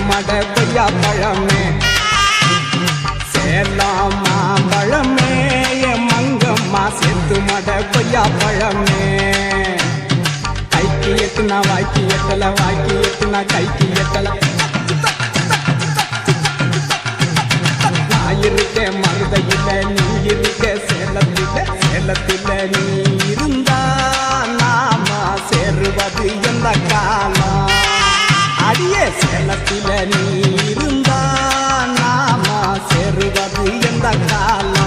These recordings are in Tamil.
மட கொய்யா பழமே சேலாம் மாம்பழமே மங்கம்மா செத்து மட கொய்யா பழமே கைக்கு எட்டுனா வாய்க்கு எட்டல வாய்க்கு எட்டுனா கைக்கு எட்டல நான் இருக்கேன் மருதையில நீ இருக்க சேலத்தில நீ இருந்தா நாம சேருவது எந்த காலம் அடியே சேலத்தில நீ இருந்தா நாம சேருவது எந்த காலம்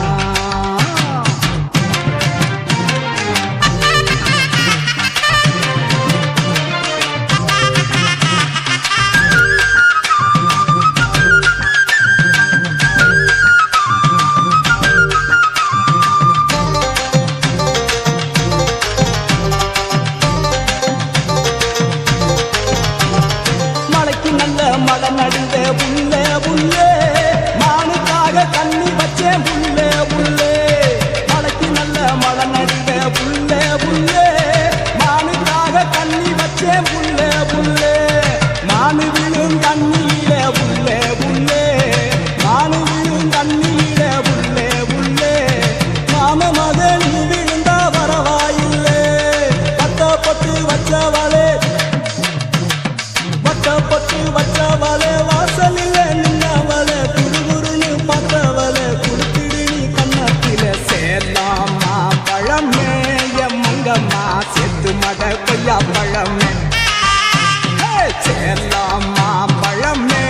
மழை நடுங்க புல்லே புல்லே மானுக்காக தண்ணி வச்சேன் புல்லே புல்லே மழைக்கு நல்ல மழை நடுங்க புல்லே புல்லே மானுக்காக தண்ணி வச்சேன் புல்லே புல்லே மானு விழும் தண்ணியில புல்லே புல்லே மானு விழும் தண்ணியில புல்லே புல்லே மாம மகன் விழுந்தா வரவாயில்லே பட்டு வச்சவளே பட்டு வச்சவளே வாசலில் நின்னவளே குறுகுறுன்னு பார்த்தவளே குடுத்திடு நீ கண்ணத்தில சேலாமா பழமே மங்கம்மா செத்து மட கொய்யா பழமே சேலாமா பழமே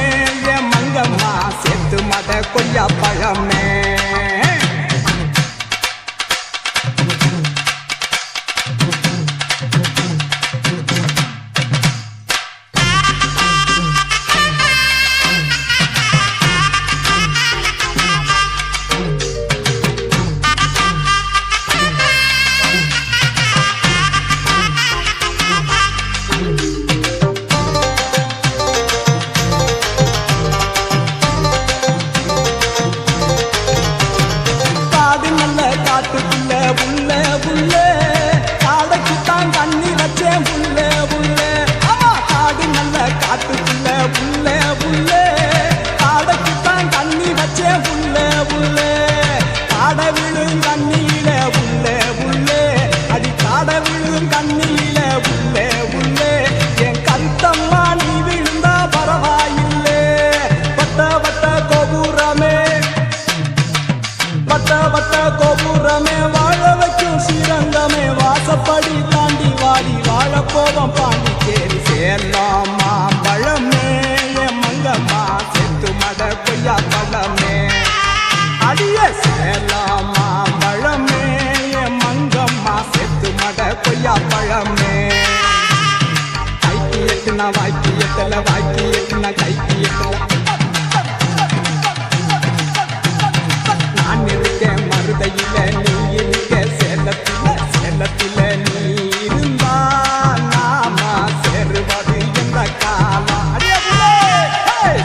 மங்கம்மா செத்து மட கொய்யா பழமே காட்டுக்குள்ள புல்லே புல்லே காடைக்குத்தான் தண்ணி வச்சேன் புல்லே புல்லே காடு நல்ல காட்டுக்குள்ள புல்லே புல்லே காடைக்குத்தான் தண்ணி வச்சேன் புல்லே புல்லே காடை விழும் தண்ணியில புல்லே புல்லே அடி காடை விழும் தண்ணியில புல்லே புல்லே என் கருத்தம்மா நீ விழுந்தா பரவாயில்லே வட்ட கோபுரமே வட்ட கோபுரமே வாழ வைக்கும் ஸ்ரீரங்கமே வாசப்படி தாண்டி வாடி வாழ போவோம் பாண்டிச்சேரி சேலாமா பழமே மங்கம்மா செத்து மட கொய்யா பழமே அடிய சேலாமா பழமே மங்கம்மா செத்து மட கொய்யா பழமே கைக்கு எட்டுனா வாய்க்கு எட்டல வாய்க்கு எட்டுனா கைக்கு எட்டல நான் இருக்கேன் மருதையில நீ இருக்க சேலத்தில நீ இருந்தா நாம சேருவது எந்த காலம்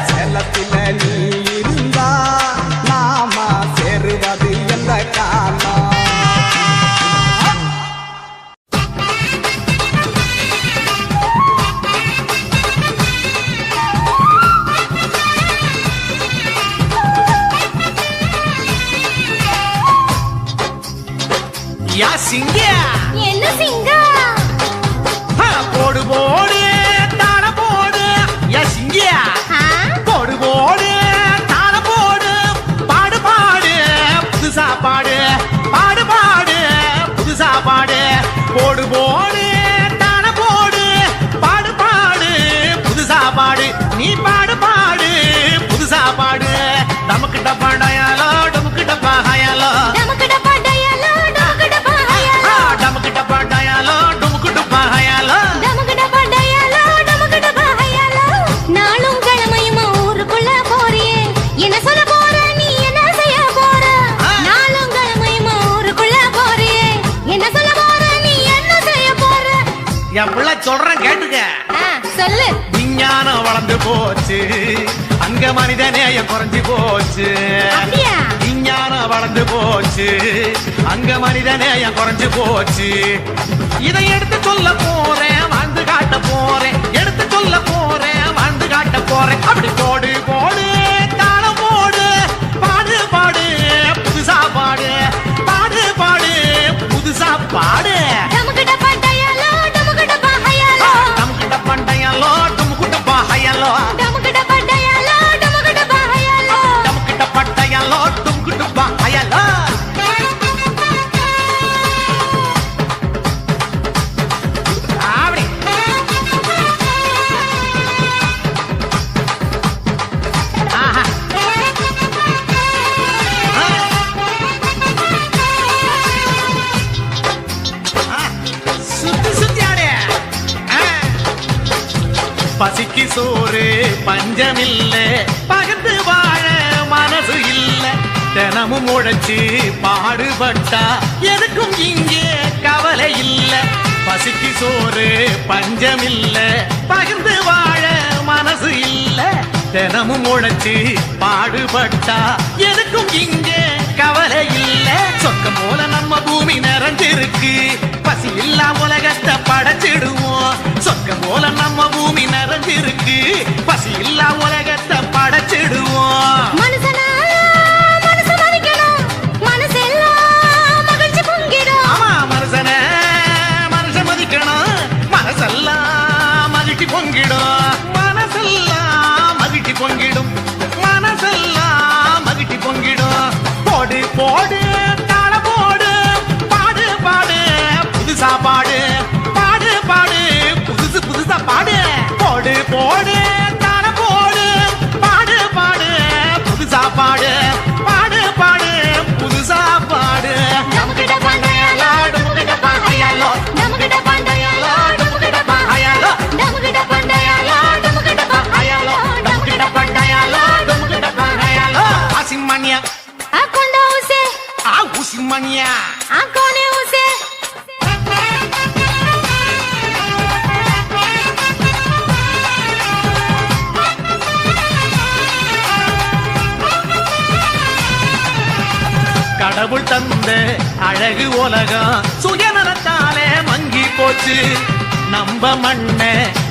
சேலத்தில நீ இருந்தா நாம சேருவது எந்த காலம் யா சிங்கா என்ன சிங்கா போடு போடு தான போடு யா சிங்கா போடு போடு தான போடு பாடு பாடு புதுசா பாடு பாடு பாடு புதுசா பாடு போடு போடு தான போடு பாடு பாடு புதுசா பாடு நீ பாடு பாடு புதுசா பாடு நமக்கு டப்பா டயாலோ நமக்கு டப்பா ஹயாலோ நமக்கு டப்பா டயாலோ நமக்கு டப்பா ஹயாலோ நமக்கு டப்பா டயாலோ நமக்கு டப்பா ஹயாலோ நமக்கு டப்பா டயாலோ கேளு. சொல்லு. விஞ்ஞானம் வளர்ந்து போச்சு, அங்க மனித நேயம் குறைஞ்சு போச்சு. அப்படியா? விஞ்ஞானம் வளர்ந்து போச்சு, அங்க மனித நேயம் குறைஞ்சு போச்சு. இதை எடுத்து சொல்ல போறேன், வாழ்ந்து காட்ட போறேன். எடுத்து சொல்ல போறேன், வாழ்ந்து காட்ட போறேன். அப்படி போடு போடு தாளம் போடு, பாடு பாடு புதுசா பாடு, பாடு பாடு புதுசா பாடு. டமுக்குட பண்டையாலோ டமுக்குட பாஹையாலோ, டமுக்குட பண்டையாலோ டமுக்குட பாஹையாலோ, டமுக்குட பண்டையாலோ டமுக்குட பாஹையாலோ, டமுக்குட பண்டையாலோ டமுக்குட பாஹையாலோ. பசிக்கு சோறு பஞ்சமில்ல, பகத்து வாழ மனசு இல்ல. தினமும் உழைச்சு பாடுபட்டா எதுக்கும் இங்கே கவலை இல்ல. பசிக்கு சோறு பஞ்சமில்ல, பகிர்ந்து வாழ மனசு இல்ல. தினமும் உழைச்சு பாடுபட்டா எதுக்கும் இங்கே கவலை இல்ல. சொர்க்கம் போல நம்ம பூமி நிறைஞ்சிருக்கு, பசி இல்லா உலகத்தை படைச்சிடுவோம். சொர்க்கம் போல நம்ம பூமி நிறைஞ்சிருக்கு, பசி இல்லா உலகத்தை படைச்சிடுவோம். மனுஷனா மனசு மதிக்கணும், மனசெல்லாம் மகிழ்ச்சி பொங்கிடும். ஆமா, மனுஷன மனுஷன் மதிக்கணும், மனசெல்லாம் மகிழ்ச்சி பொங்கிடும். மனசெல்லாம் மகிழ்ச்சி பொங்கிடும், மனசெல்லாம் மகிழ்ச்சி பொங்கிடும். போடு போடு தாள போடு, பாடு பாடு புதுசா பாடு, பாடு பாடு புதுசு புதுசா பாடு. போடு போடு தாள போடு, பாடு பாடு புதுசா பாடு, பாடு பாடு புதுசா பாடு. டமுக்குட பண்டையாலோ டமுக்குட பாஹையாலோ, டமுக்குட பண்டையாலோ டமுக்குட பாஹையாலோ, டமுக்குட பண்டையாலோ டமுக்குட பாஹையாலோ, டமுக்குட பண்டையாலோ டமுக்குட பாஹையாலோ. ஆசிமணியா ஆகொண்ட ஊசே, ஊசிமணியா ஆகோனே ஊசே. கடவுள் தந்த அழகு உலகம் சுயநலத்தாலே மங்கி போச்சு. நம்ம மண்ண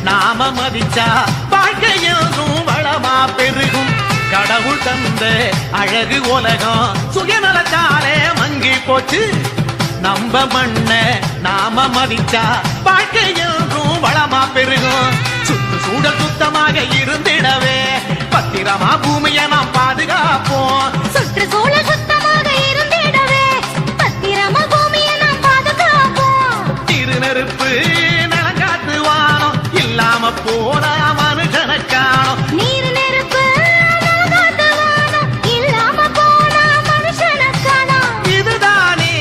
நாம மதிச்சா வாழ்க்கையும் வளமா பெருகும். கடவுள் தந்த அழகு உலகம் சுயநலத்தாலே மங்கி போச்சு. நம்ம மண்ண நாம மதிச்சா வாழ்க்கையும் வளமா பெருகும். சுற்றுச்சூழல் சுத்தமாக இருந்திடவே பத்திரமா பூமியை நாம் பாதுகாப்போம். சுற்றுச்சூழல் சுத்தமாக இருந்திடவே பத்திரமா பூமியை நாம் பாதுகாப்போம். திருநெருப்பு நலங்காத்து வானம் இல்லாம போனா மனுஷனை காணோம். நீர் நெருப்பு நலங்காத்து வானம் இல்லாம போனா மனுஷனை காணோம். இதுதானே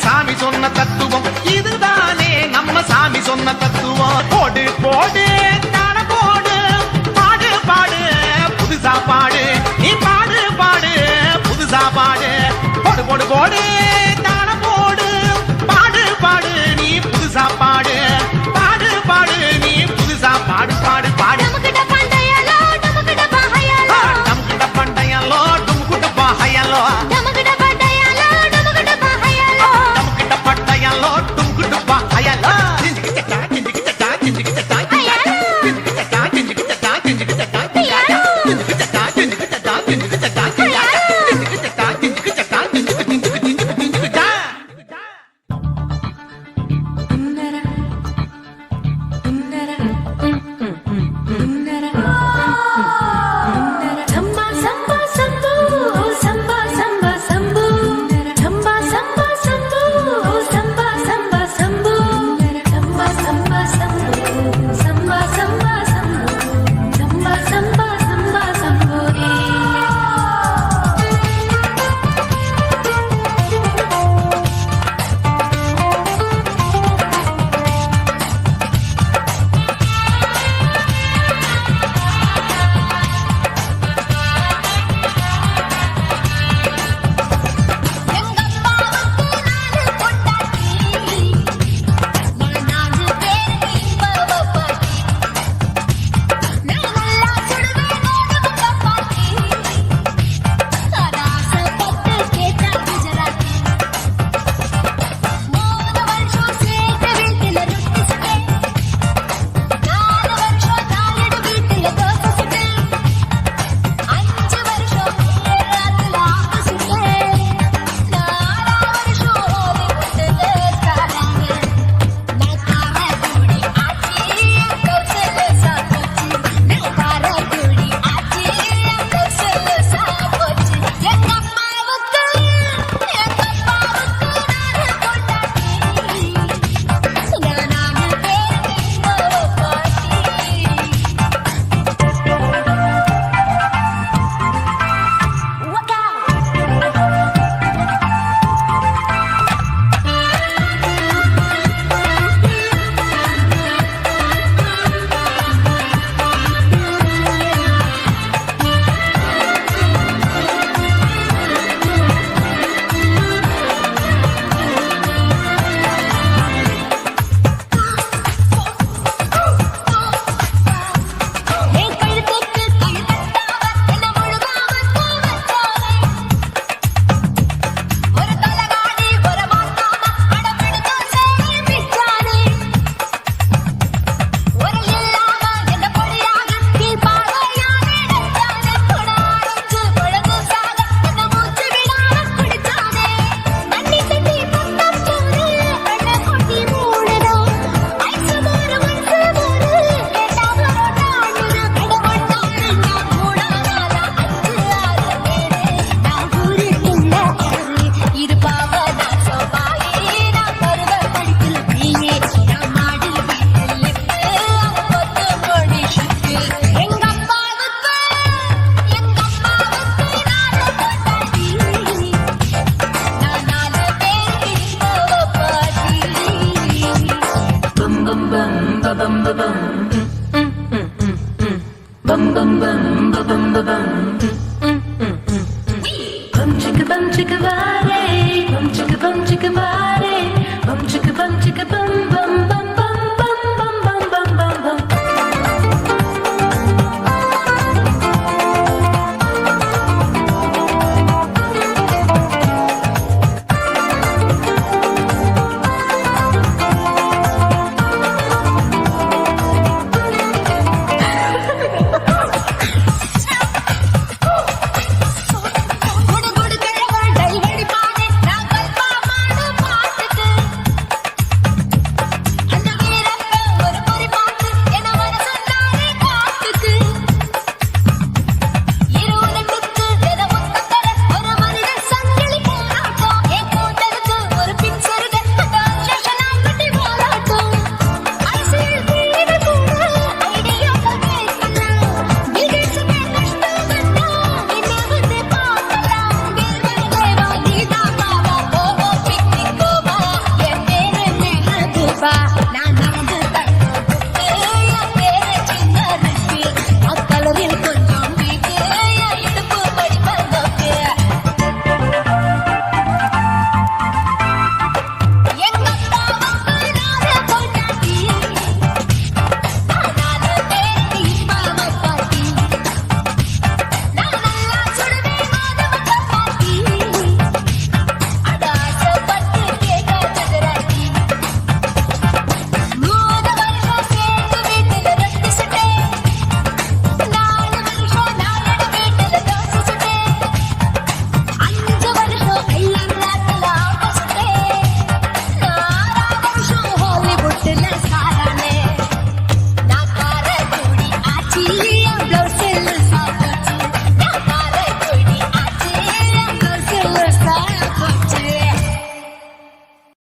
சாமி சொன்ன தத்துவம், இதுதானே நம்ம சாமி சொன்ன தத்துவம். போடு போடு தாள போடு, பாடு பாடு புதுசா பாடு, நீ பாடு பாடு புதுசா பாடு. போடு போடு போடு தாள போடு, பாடு பாடு நீ புதுசா பாடு, பாடு பாடு நீ புதுசா பாடு, பாடு பாடு. டமுக்குட பண்டையாலோ டமுக்குட பாஹையாலோ, டமுக்குட பண்டையாலோ டமுக்குட பாஹையாலோ, டமுக்குட பண்டையாலோ டமுக்குட பாஹையாலோ, டமுக்குட பண்டையாலோ டமுக்குட பாஹையாலோ. சிஞ்சிக்கிட்டா சிஞ்சிக்கிட்டா சிஞ்சிக்கிட்டா ஐயாலோ. சிஞ்சிக்கிட்டா சிஞ்சிக்கிட்டா சிஞ்சிக்கிட்டா ஐயாலோ. சிஞ்சிக்கிட்டா சிஞ்சிக்கிட்டா சிஞ்சிக்கிட்டா சிஞ்சிக்கிட்டா சிஞ்சிக்கிட்டா சிஞ்சிக்கிட்டா சிஞ்சிக்கிட்டா chicka bum chicka bare, bum chicka bare, bum chicka bum bum bum bum bum bum bum bum bum bum.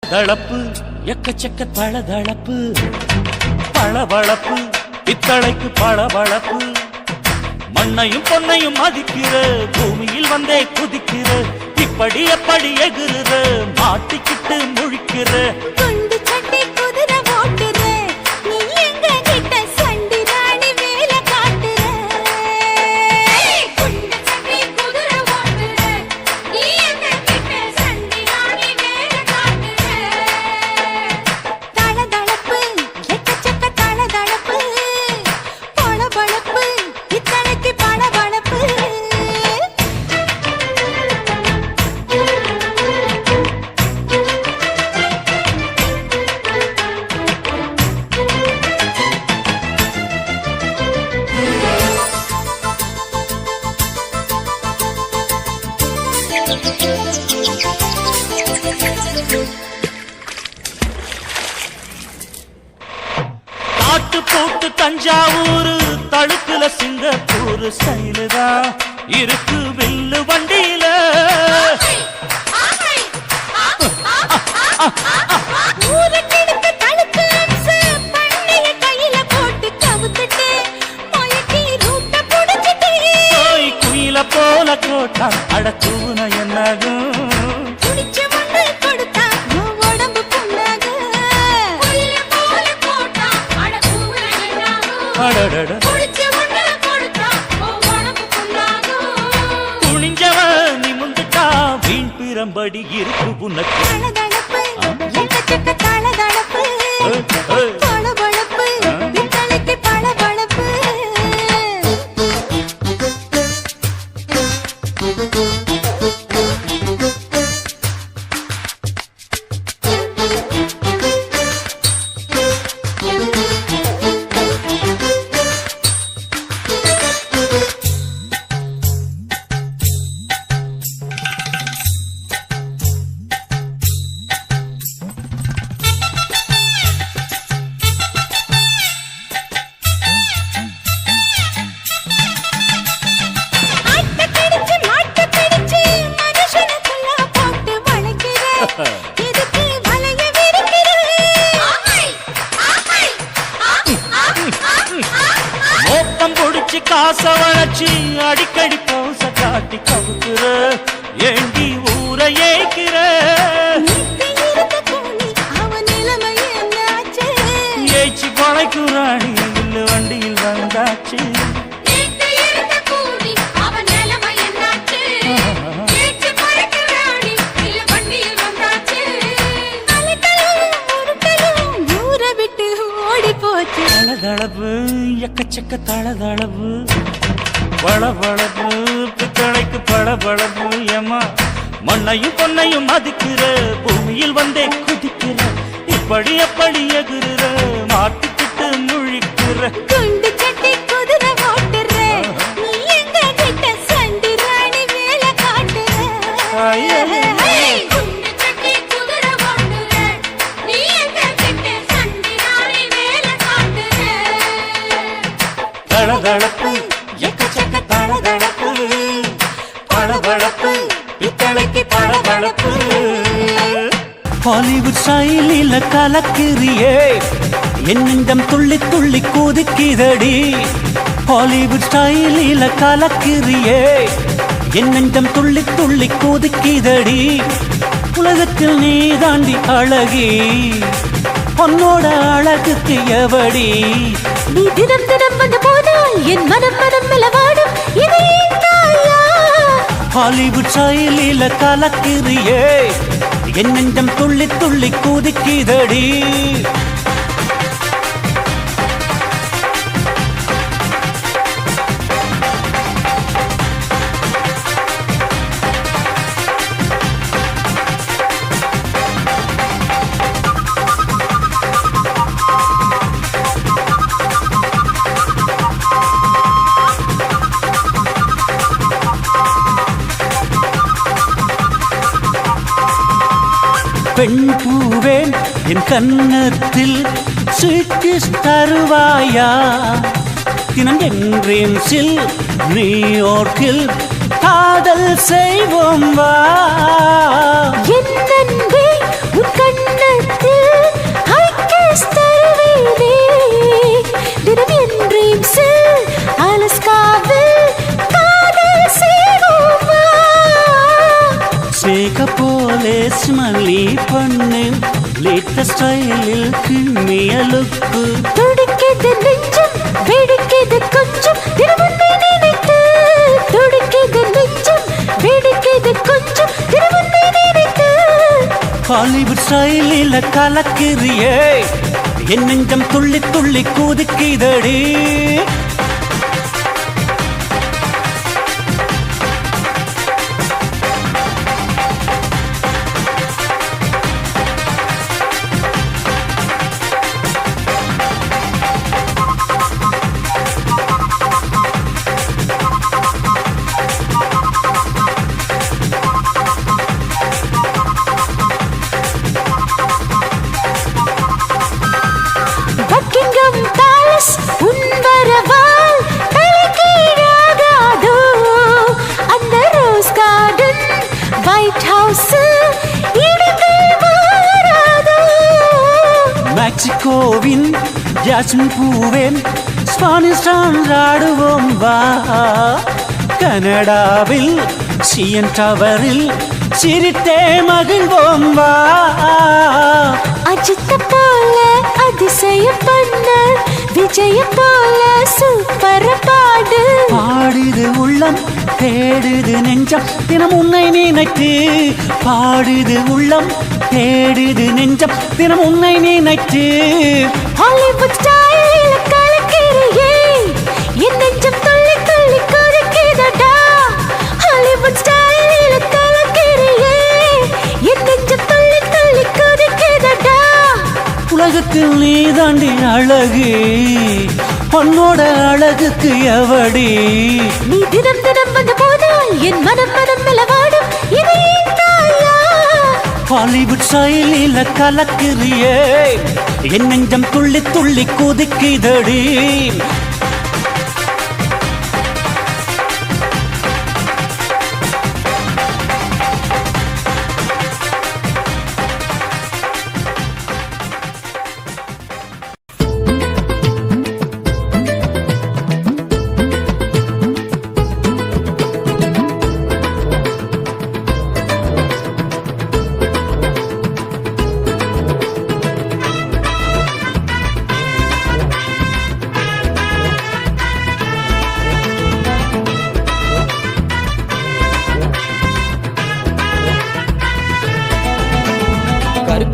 தளப்பு எக்கச்சக்க தளதளப்பு பளபளப்பு பித்தளைக்கு பளபளப்பு மண்ணையும் பொன்னையும் மதிக்கிற பூமியில் வந்தே குதிக்கிற இப்படி எப்படி எகுற மாட்டிக்கிட்டு முழிக்கிற குண்டு சட்டை குதிரை ஓட்டுது நீ எங்க கிட்ட சண்டி ராணி வேலை காட்டுற குண்டு சட்டை குதிரை ஓட்டுது நீ எங்க கிட்ட சண்டி ராணி வேலை காட்டுற தளதளப்பு எக்கச்சக்க தளதளப்பு பளபளப்பு இத்தனைக்கு பளபளப்பு காட்டு போட்டு தஞ்சாவூர் தழுக்குல சிங்கப்பூர் ஸ்டைலுதா இருக்கு வில்லு வண்டியில ஊருக்கெடுத்து தழுக்கு அம்சு பண்ணைய கையில போட்டு கவுத்துட்டு மயக்கி ரூட்ட புடிச்சிட்டு போய் குயில போல கோட்டா அடக்கூன என்னாகும் குடிச்ச மண்ணு கொடுத்தா உன் உடம்பு புண்ணாகும் குயில போல போட்டா அட கூற என்னாகும் அடடட குடிச்ச மண்ணு கொடுத்தா உன் உடம்பு புண்ணாகும் துணிஞ்சவ நிமுந்துட்டா வீண் பிறம்படி இருக்கு புனக்கு தளதளப்பு எக்கச்சக்க தளதளப்பு பளபளப்பு இத்தனைக்கு பளபளப்பு இதுக்கு வளைய மோப்பம் பொடிச்சு காச வளைச்சு அடிக்கடி போச காட்டி கவுக்குற ஏண்டி ஊர ஏய்க்கிற ஏய்ச்சி பழைக்குறாணி இல்ல வண்டியில் வந்தாச்சு அவன் நிலைமை என்னாச்சு எக்கச்சக்க தளதளவு வளவளவு பித்தளைக்கு பளபளவு ஏமா மண்ணையும் பொன்னையும் மதிக்கிற பூமியில் வந்தே குதிக்கிற இப்படி எப்படி எகுற மாட்டிக்கிட்டு முழிக்கிற குண்டு சட்டி குதிரை ஓட்டுற நீ எங்க கிட்ட சண்டி ராணி வேலை காட்டுற குண்டு சட்டி குதிரை ஓட்டுற நீ எங்க கிட்ட சண்டி ராணி வேலை காட்டுற தளதளப்பு எக்கச்சக்க தளதளப்பு பளபளப்பு பித்தளைக்கு பளபளப்பு ஹாலிவுட் ஸ்டைலில கலக்கிறியே என் நெஞ்சம் துள்ளி துள்ளி குதிக்குதடி ஹாலிவுட் ஸ்டைலில கலக்கிறியே என் நெஞ்சம் துள்ளி துள்ளி குதிக்குதடி உலகத்தில் நீ தாண்டி அழகி உன்னோட அழகுக்கு எவடி நீ தினம் தினம் வந்த போதால் என் மனம் மனம் மெலவாடும் இது ஏன் தாயா ஹாலிவுட் ஸ்டைலில கலக்கிறியே என் நெஞ்சம் துள்ளி துள்ளி குதிக்குதடி பெண் பூவேன் என் கன்னத்தில் ஸ்வீட் தருவாயா தினம் என்றேம்ஸில் நியூயார்க்கில் காதல் செய்வோம் வா என் அன்பே உன் கண்ணத்தில் ஹைக்கிஸ் தருவேனே தினம் என் ட்ரீம்ஸில் அலஸ்காவில் காதல் செய்வோமா சேக போலே ஸ்மல்லி பண்ணு லேட்ட ஸ்டைலில் கிண்ணிய லுக்கு துடிக்குது நெஞ்சம் வெடிக்குது கொஞ்சம் திருமுன்னை நினைத்து துடிக்குது நெஞ்சம் வெடிக்குது கொஞ்சம் திருமுன்னை நினைத்து ஹாலிவுட் ஸ்டைலில கலக்கிறியே என் நெஞ்சம் துள்ளி துள்ளி குதிக்குதடி பக்கிங்ஹாம் பேலஸ் உன் வரவால் தலைகீழாகாதோ அந்த ரோஸ் கார்டன் ஒயிட் ஹவுஸ் இடிந்து வாராதோ மெக்சிகோவின் ஜாஸ்மின் பூவேன் ஸ்பானிஷ் ஆடுவோம் வா கனடாவில் சிஎன் டவரில் சிரித்தே மகிழ்வோம் வா அஜித்த போல அதிசய பண்ண விஜய போல சூப்பர் பாடு பாடுது உள்ளம் தேடுது நெஞ்சம் தினம் உன்னை நினைத்து பாடுது உள்ளம் தேடுது நெஞ்சம் தினம் உன்னை நினைத்து ஹாலிவுட் ஸ்டைலில் கலக்கிறியே என் நெஞ்சம் துள்ளி துள்ளி குதிக்குதடா ஹாலிவுட் ஸ்டைலில் கலக்கிறியே என் நெஞ்சம் துள்ளி துள்ளி குதிக்குதடா உலகத்தில் நீ தாண்டி அழகு உன்னோட அழகுக்கு எவடி நீ தினம் தினம் வந்த போதால் என் மனம் மனம் மெலவாடும் இது ஏன் தாயா ஹாலிவுட் ஸ்டைலில கலக்கிறியே என் நெஞ்சம் துள்ளி துள்ளி குதிக்குதடி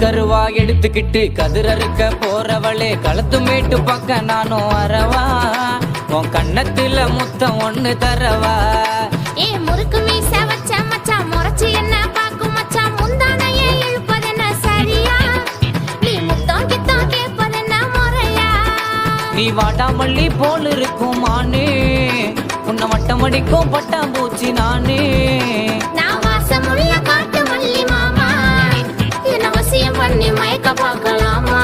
கருவா எடுத்துக்கிட்டு கதிரறுக்க போறவளே களத்து மேட்டு பக்க நானும் வரவா உன் கண்ணத்துல முத்தம் ஒண்ணு தரவா ஏ முறுக்கு மீச வச்ச மச்சான் முறைச்சு என்ன பாக்கும் மச்சான் முந்தானையே இழுப்பதென்ன சரியா நீ முத்தம் கித்தம் கேட்பதென்ன முறையா நீ வாடாமல்லி போல் இருக்கும் மானே உன்னை வட்டம் அடிக்கும் பட்டாம்பூச்சி நானே நான் வாசமுள்ள காட்டு மல்லி மாமா என்ன வசியம் பண்ணி மயக்க பார்க்கலாமா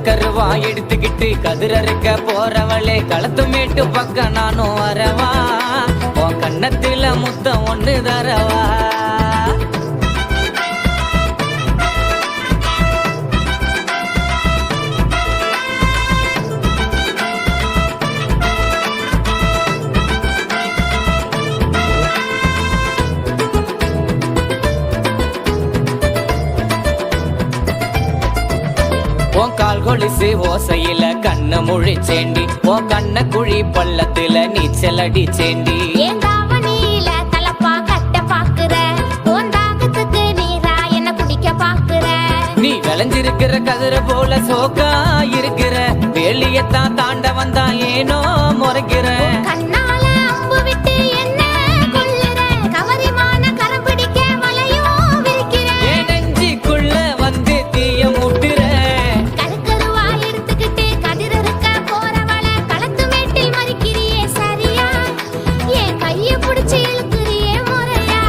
கருவா எடுத்துக்கிட்டு கதிரறுக்க போறவளே களத்து மேட்டு பக்கம் நானும் வரவா உன் கண்ணத்துல முத்தம் ஒண்ணு தரவா உன் கால் கொலுசு ஓசையில கண்ணு முழிச்சேண்டி உன் கண்ண குழி பள்ளத்துல நீச்சல் அடிச்சேண்டி ஏன் தாவணியில தலப்பா கட்ட பாக்குற உன் தாகத்துக்கு நீரா என்ன குடிக்க பாக்குற நீ விளைஞ்சிருக்கிற கதிர போல சோக்கா இருக்கிற வேலியத்தான் தாண்ட வந்தா ஏனோ முறைக்கிற கண்ணால அம்பு விட்டு என்ன கொல்லுற கவரிமான கரம் பிடிக்க வலையும் விரிக்கிற என் நெஞ்சுக்குள்ள வந்து தீய மூட்டுற கருக்கருவா எடுத்துக்கிட்டு கதிரறுக்க போறவள களத்து மேட்டில் மறிக்கிறியே சரியா என் கைய பிடிச்சு இழுக்கிறியே முறையா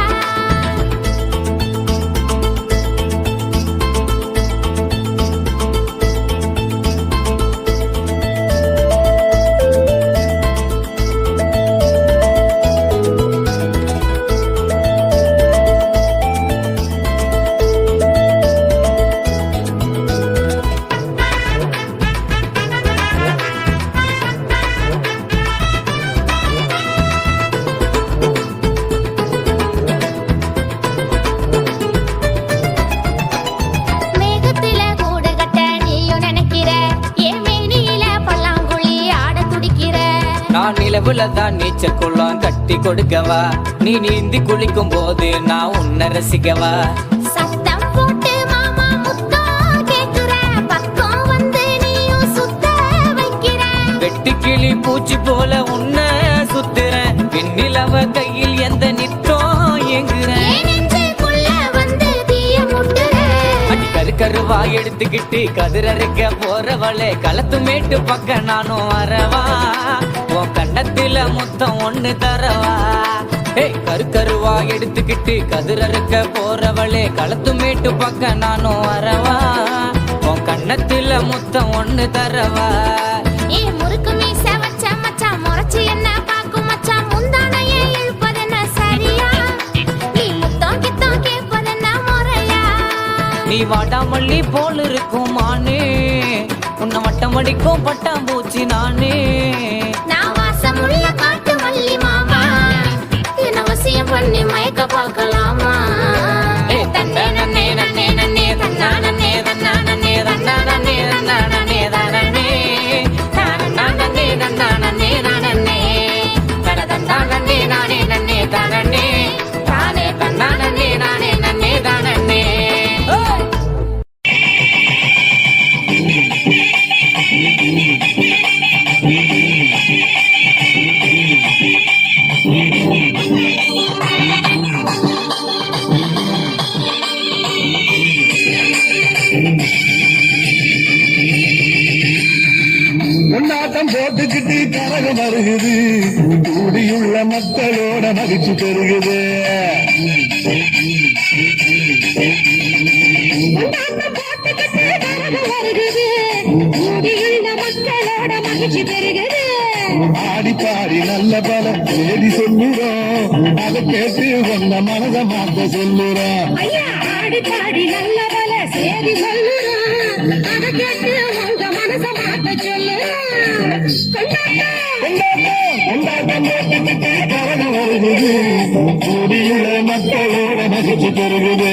மேகத்தில கூடு கட்ட நீயும் நினைக்கிற என் மேனியில பல்லாங்குழி ஆட துடிக்கிற நான் நிலவுல தான் நீச்சல் குளம் கட்டி கொடுக்கவா நீ நீந்தி குளிக்கும் போது நான் உன்னை ரசிக்கவா சத்தம் போட்டு மாமா முத்தம் கேக்குற பக்கம் வந்து நீயும் சுத்த வைக்கிற வெட்டி கிளி பூச்சி போல உன்னை சுத்துற வெண்ணிலவ கையில் எந்த நித்தம் எங்குற என் நெஞ்சுக்குள்ள வந்து தீய முட்டுற அடி கருவா எடுத்துக்கிட்டு கதிரறுக்க போறவளே களத்து மேட்டு பக்கம் நானும் வரவா உன் கண்ணத்துல முத்தம் ஒண்ணு தரவா கருவா எடுத்துக்கிட்டு கதிரறுக்க போறவளே களத்து மேட்டு பக்கம் நானும் வரவா உன் கண்ணத்துல முத்தம் ஒண்ணு தரவா ஏ முறுக்கு மீச வச்ச மச்சான் முறைச்சு என்ன பாக்கும் மச்சான் முந்தானையே இழுப்பதென்ன சரியா நீ முத்தம் கித்தம் கேட்பதென்ன முறையா நீ வாடாமல்லி போல் இருக்கும் மானே உன்னை வட்டம் அடிக்கும் பட்டாம்பூச்சி நானே நான் வாசமுள்ள காட்டு மல்லி மாமா என்ன வசியம் பண்ணி மயக்க பார்க்கலாமா தன்னே நன்னே நன்னே நன்னே தன்னா நன்னே தன்னா நன்னே தன்னா நன்னே தன்னா நன்னே தானே தானா நன்னே தன்னா நன்னே நானே தனதன்னா நன்னே நானே நன்னே தானே தானே தன்னா நன்னே நானே நன்னே தானே கொண்டாட்டம் போட்டுக்கிட்டு கரகம் வருகுது கூடியுள்ள மக்களோட மகிழ்ச்சி பெருகுது ஆடி பாடி நல்ல பல தேடி சொல்லுறோம் அதை கேட்டு உங்க மனத மாத்த சொல்லுறோம் ஆடி பாடி நல்ல பல சேரி சொல்லுறோம் அதை கேட்டு உங்க மனச மாத்த சொல்லுறோம் கொண்டாட்டம் போட்டுக்கிட்டு கரகம் வருகுது கூடியுள்ள மக்களோட மகிழ்ச்சி பெருகுது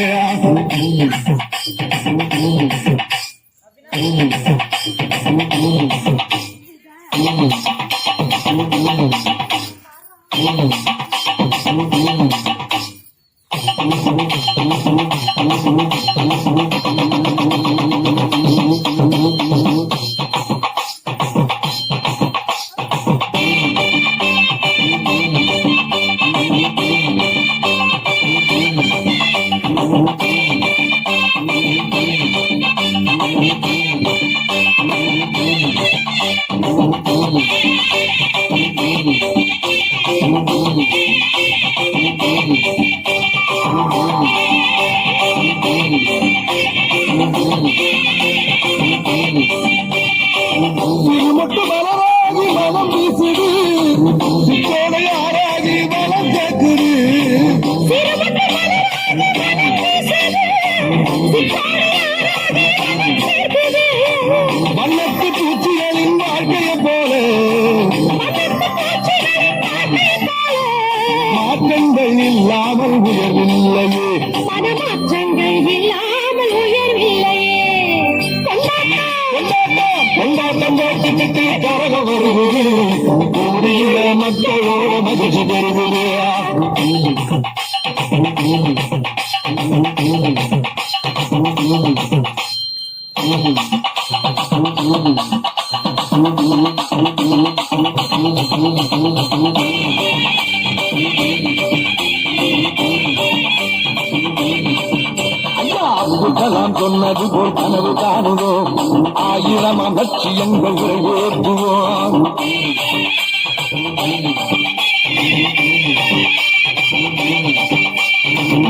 மூச்சு பெறுகிறே கலாம் சொன்னது போல் கனவு காணுவோம், 1000 லட்சியங்கள் ஏற்றுவோம்.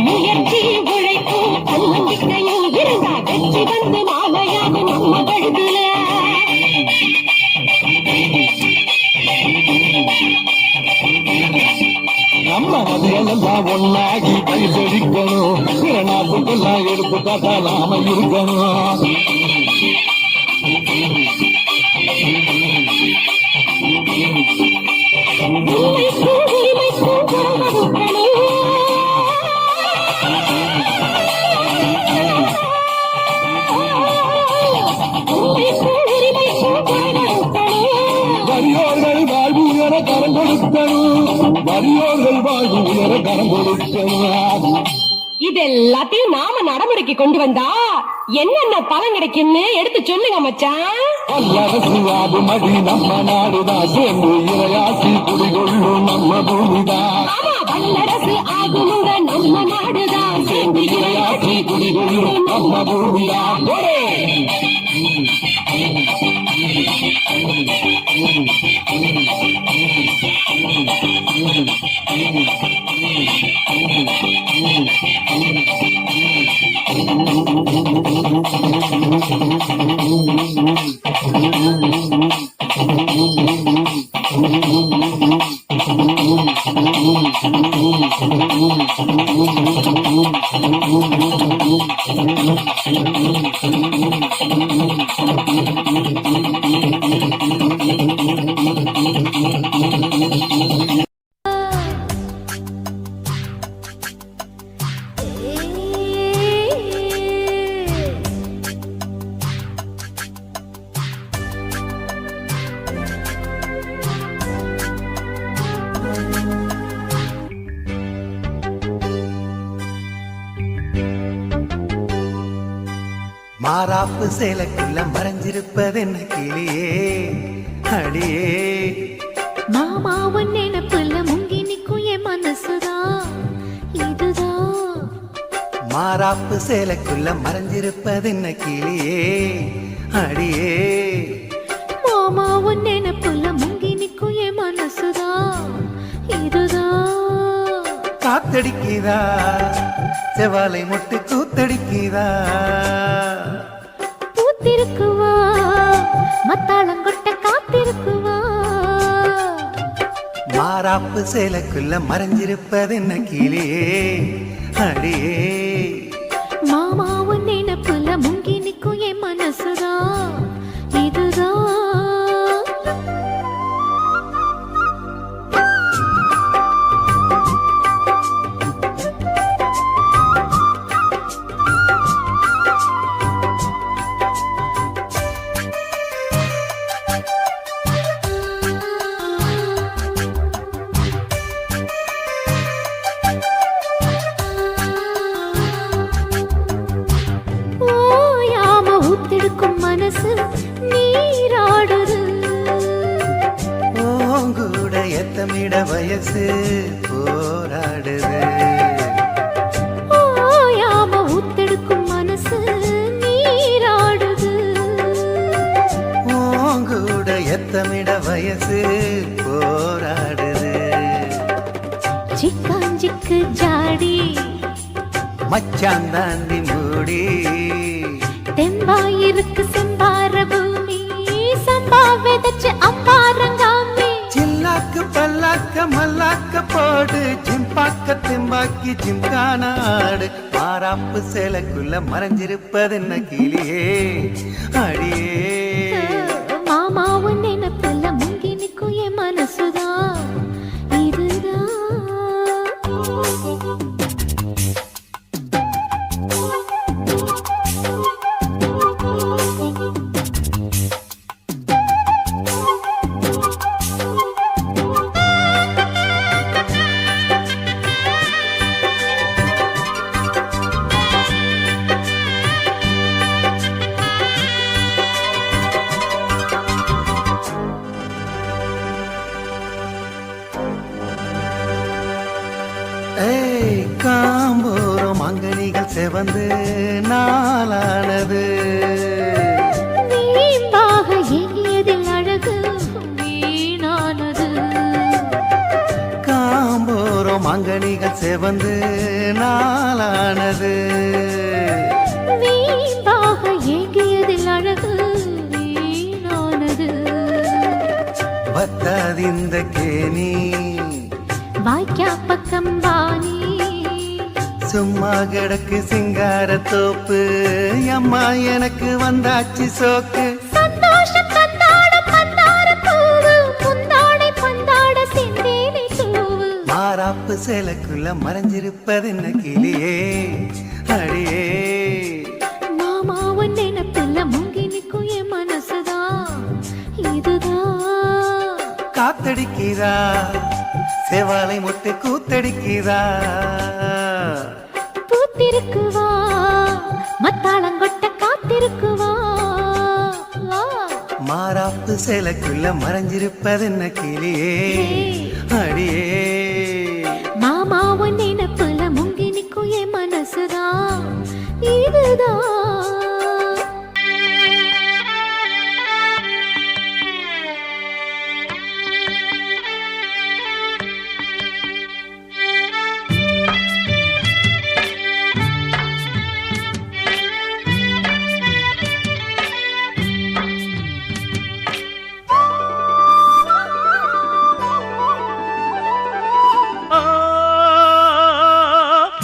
முயற்சி உழைப்பும் தன்னம்பிக்கையும் இருந்தா வெற்றி வந்து மாலையாக நம்ம கழுதுல நம்ம நதியெல்லாம் ஒன்னாகி பயிர்ச்செடிக்கணும், நாட்டுக்கெல்லாம் எடுத்து காட்டா நாம இருக்கணும். வறியோர்கள் வாழ்வு உயர கரம் கொடுக்கணும், வறியோர்கள் வாழ்வு உயர கரம் கொடுக்கணும். இது எல்லாத்தையும் நாம நடைமுறைக்கு கொண்டு வந்தா என்னென்ன பலன் கிடைக்கும்னு எடுத்து சொல்லுங்க மச்சான். வல்லரசு அது மடி நம்ம நாடுதான், சேர்ந்து இரையாட்சி குடிகொள்ளும் நம்ம பூமிதான். வல்லரசு ஆகுமுங்க நம்ம நாடுதான், சேர்ந்து இரையாட்சி குடிகொள்ளும் நம்ம பூமிதான். மாறாப்பு சேலைக்குள்ள மறைஞ்சிருப்பது என்ன கிளியே அடியே. மாமா உன் நினைப்புல முங்கி நிக்கும் என் மனசுதான் இதுதான். மாறாப்பு சேலைக்குள்ள மறைஞ்சிருப்பது என்ன கிளியே அடியே. மாமா உன் நினைப்புல முங்கி நிக்கும் என் மனசுதான் இதுதான். காத்தடிக்குதா செவாலை முட்டு கூத்தடிக்குதா, பூத்திருக்குவா மத்தாளங்கொட்ட காத்திருக்குவா. மாறாப்பு சேலைக்குள்ள மறைஞ்சிருப்பது என்ன கிளியே அடியே. மாமா உன் நினைப்புல முங்கி நிக்கும் என் மனசுதான் இதுதான். மனசு நீராடுது, ஓங்கூட எத்தமிட வயசு போராடுது. ஓயாம ஊத்தெடுக்கும் மனசு நீராடுது, ஓங்கூட எத்தமிட வயசு போராடுது. சிக்காஞ்சிக்கு ஜாடி மச்சான் தாண்டி மூடி, தெம்பாயிருக்கு செம்பார பூமி, சம்பா விதைச்சு அம்பாரங்காமி. சில்லாக்கு பல்லாக்க மல்லாக்க போடு, ஜிம்பாக்க தெம்பாக்கி ஜிம்கானாடு. மாறாப்பு சேலைக்குள்ள மறைஞ்சிருப்பது என்ன கிளியே அடியே. மாமா உன் நினைப்புல முங்கி நிக்கும் என் மனசுதான் இதுதான். செவந்து நாளானது வீம்பாக எண்ணியதில் அழகு வீணானது காம்போரோ மங்கனிகள் செவந்து நாளானது வீம்பாக எண்ணியதில் அழகு வீணானது வத்தாதிந்த கேணி வாய்க்கா பக்கம் வாணி சும்மா கிடக்கு சிங்கார தோப்பு அம்மா எனக்கு வந்தாச்சு சோக்கு சந்தோஷம் தந்தாட பந்தார பூவு புந்தாடை பந்தாட செந்தேனை தூவு மாறாப்பு சேலைக்குள்ள மறைஞ்சிருப்பது என்ன கிளியே அடியே மாமா உன் நினைப்புல முங்கி நிற்கும் என் மனசுதான் இதுதான் காத்தடிக்கிறா செவாலை முட்டு கூத்தடிக்கிறா பூத்திருக்குவா மத்தாளங்கொட்ட காத்திருக்குவா மாறாப்பு சேலைக்குள்ள மறைஞ்சிருப்பது என்ன கிளியே அடியே மாமா உன் நினைப்புல முங்கி நிற்கும் என் மனசுதான் இதுதான்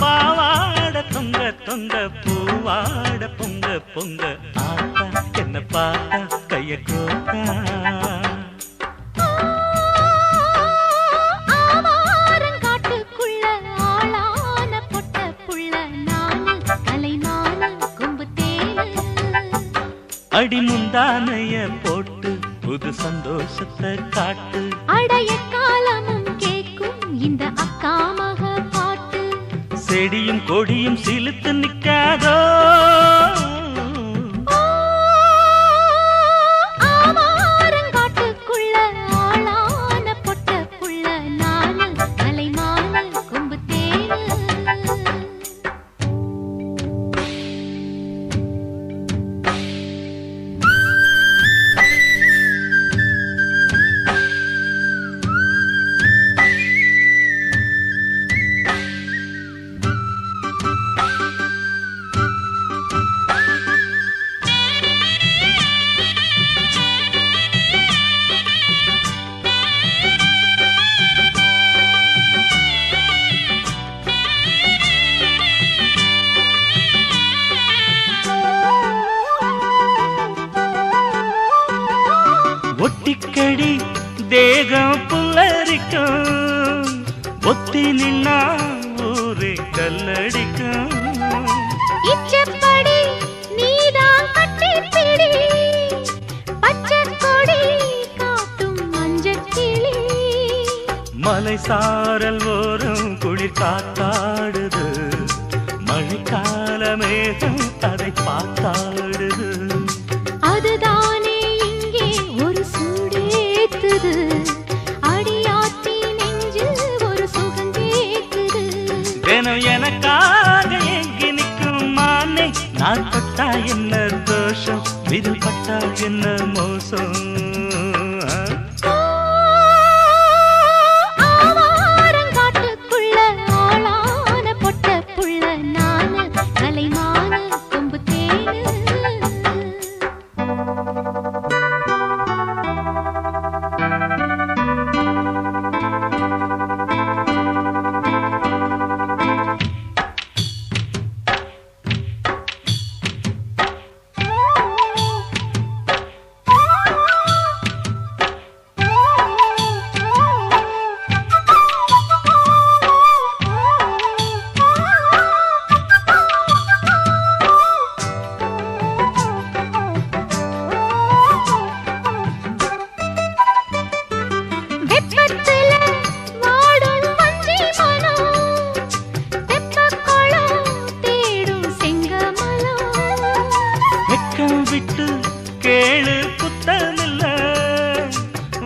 பாவாட தொங்க தொங்க பூவாட பொங்க பொங்க ஆத்தா என்ன பார்த்தா கைய கோத்தா ஆவாரங்காட்டுக்குள்ள ஆளான பொட்ட புள்ள நானு கலைமான கொம்பு தேனு அடி முந்தானைய போட்டு புது சந்தோஷத்தை காட்டு அடைய காலமும் கேக்கும் இந்த அக்கா மக பாட்டு செடியும் கொடியும் சிலுத்து நிக்காதோ ஆவாரங்காட்டுக்குள்ள ஆளான பொட்ட புள்ள நானு கலைமான கொம்பு தேனு ஒட்டிக்கடி தேகம் புல்லரிக்கும் ஒத்தி நின்னா ஊரே கல்லடிக்கும் இச்சப்படி நீதான் கட்டிப்பிடி பச்சை கொடி காட்டும் மஞ்சள் கிளி மலை சாரல் ஓரம் குளிர் காத்தாடுது மழைக்கால மேகம் அதை பார்த்தாடுது அதுதானே இங்கே ஒரு சூடேத்துது அடியாத்தி நெஞ்சில் ஒரு சுகம் கேக்குது தினம் எனக்காக எங்கி நிற்கும் மானை நான் பட்டா என்ன தோஷம் விதில் பட்டா என்ன மோசம் ஆவாரங்காட்டுக்குள்ள ஆளான பொட்ட புள்ள நானு கலைமான கொம்பு தேனு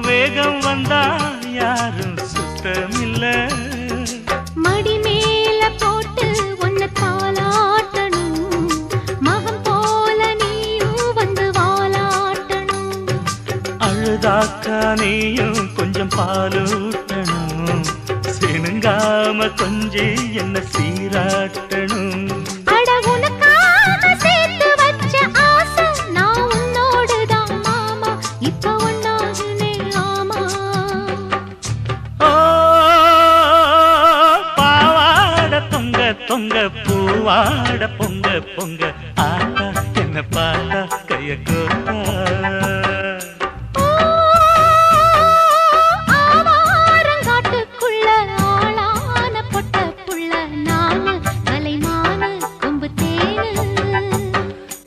வேகம் வந்தா யாரும் சுத்தமில்ல. மடி மேல போட்டு ஒன்ன தாலாட்ட அழுதாக்கா நீயும் கொஞ்சம் பாலூட்டணும், சினுங்காம கொஞ்சம் என்ன சீராட்டணும். அட உனக்காக சேர்த்து வச்ச ஆசை நான் உன்னோடுதான் மாமா, இப்ப ஒன்னாகுனே ஆமா. ஓ பாவாட தொங்க தொங்க பூவாட பொங்க பொங்க ஆட்டா என்ன பாட்டா கைய கோட்டா. ஆவாரங்காட்டுக்குள்ள ஆளான பொட்ட புள்ள நானு, கலைமானு கொம்பு தேனு.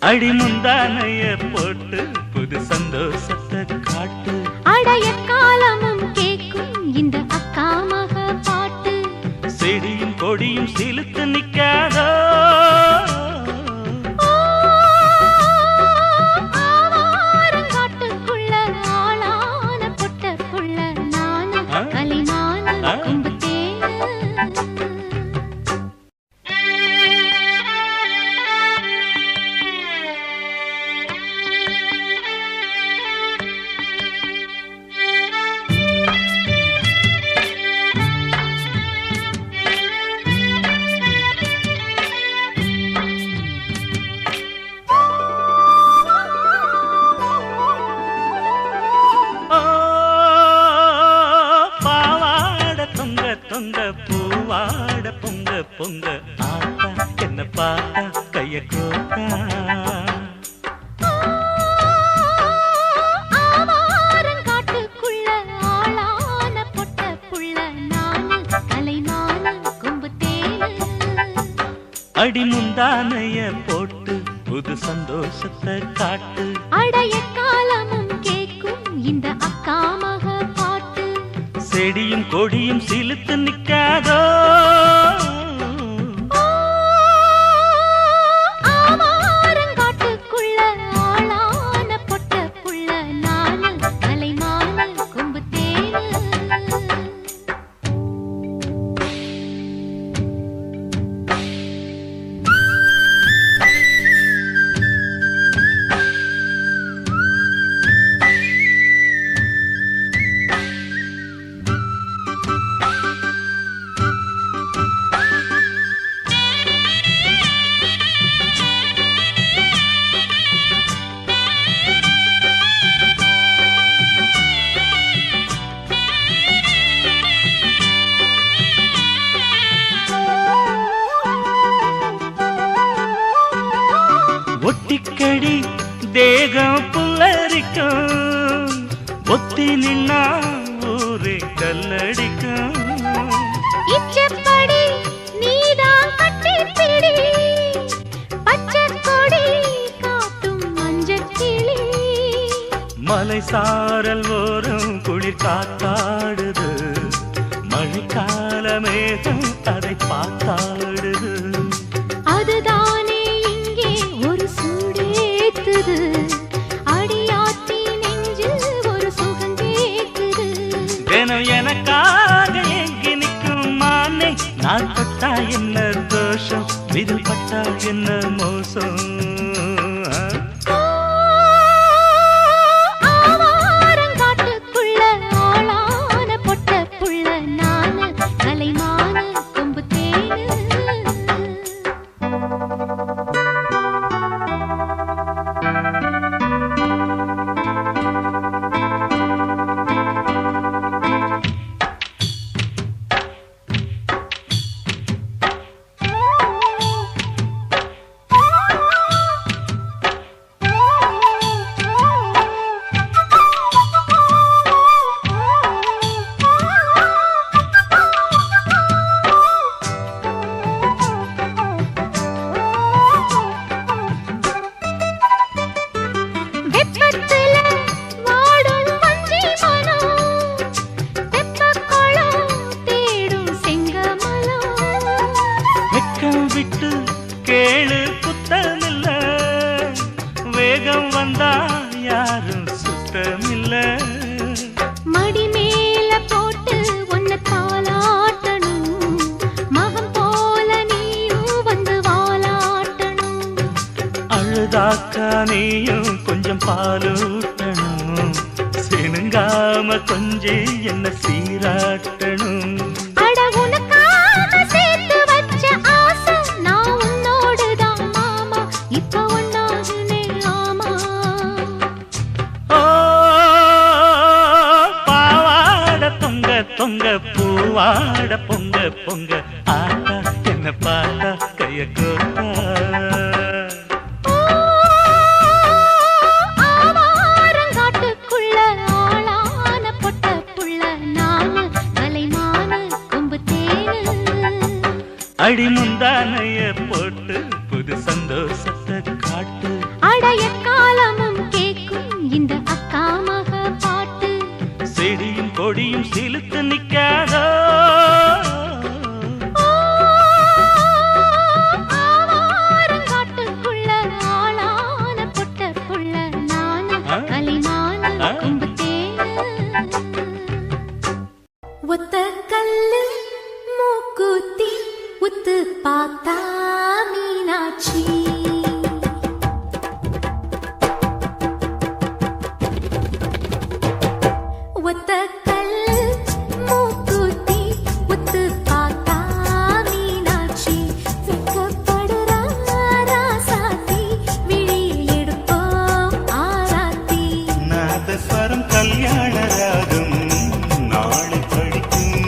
அடி முந்தானைய போட்டு புது சந்தோஷத்தை காட்டு. அடைய காலமும் கேக்கும் இந்த அக்கா மக பாட்டு. செடியும் கொடியும் சிலுத்து நிக்காதோ, ஆவாரங்காட்டுக்குள்ள ஆளான பொட்ட புள்ள நானு, கலைமானு கொம்பு தேனு. ஓ பாவாட தொங்க தொங்க பூவாட பொங்க பொங்க ஆட்டா என்ன பாட்டா கைய கோட்டா. ஆவாரங்காட்டுக்குள்ள ஆளான பொட்ட புள்ள நானு, கலைமானு கொம்பு தேனு. அடி முந்தானைய போட்டு புது சந்தோஷத்தை காட்டு. அடைய காலமும் கேக்கும் இந்த அக்கா மக பாட்டு. செடியும் கொடியும் சிலுத்து நிக்காதோ, ஆவாரங்காட்டுக்குள்ள ஆளான பொட்ட புள்ள நானு, கலைமானு கொம்பு தேனு. ஒட்டிக்கடி தேகம் புல்லரிக்கும், ஒத்தி நின்னா ஊரே கல்லடிக்கும். இச்சப்படி நீதான் கட்டிப்பிடி, பச்சை கொடி காட்டும் மஞ்சள் கிளி. மலை சாரல் ஓரம் குளிர் காத்தாடுது, மழைக்கால மேகம் அதை பார்த்தாடுது. அதுதானே இங்கே ஒரு சூடேத்துது, அடியாத்தி நெஞ்சில் ஒரு சுகம் கேக்குது. தினம் எனக்காக ஏங்கி நிற்கும் மானே, நான் பட்டா என்ன தோஷம், விதில் பட்டா என்ன மோசம். ஆவாரங்காட்டுக்குள்ள ஆளான பொட்ட புள்ள நானு, கலைமானு கொம்பு தேனு. அழுதாக்கா நீயும் கொஞ்சம் பாலூட்டணும், சிணுங்காம கொஞ்சே என்ன சீராட்டணும். அட உனக்காக சேர்த்து வச்ச ஆசை நான் உன்னோடுதான் மாமா, இப்ப ஒன்னாகுனே ஆமா. ஓ பாவாட தொங்க தொங்க பூவாட பொங்க பொங்க ஆட்டா என்ன பாட்டா கைய கோட்டா. ஆவாரங்காட்டுக்குள்ள ஆளான பொட்ட புள்ள நானு, கலைமான கொம்பு தேனு. அடி முந்தானைய போட்டு புது சந்தோஷத்தை காட்டு. அடைய காலமும் கேக்கும் இந்த அக்கா மக பாட்டு. செடியும் கொடியும் சிலுத்து நிக்காதோ. ஆவாரங்காட்டுக்குள்ள ஆளான பொட்ட புள்ள நானு, கலைமான கொம்பு தேனு. ஒத்த கல்லு மூக்குத்தி உத்து பார்த்தா மீனாட்சி. ஒத்த கல்லு மூக்குத்தி உத்து பார்த்தா மீனாட்சி. வெக்கப்படுறா ராசாத்தி, விழியில் எடுப்போம் ஆராத்தி. நாதஸ்வரம் கல்யாண ராகம் நாளை படிக்கும்.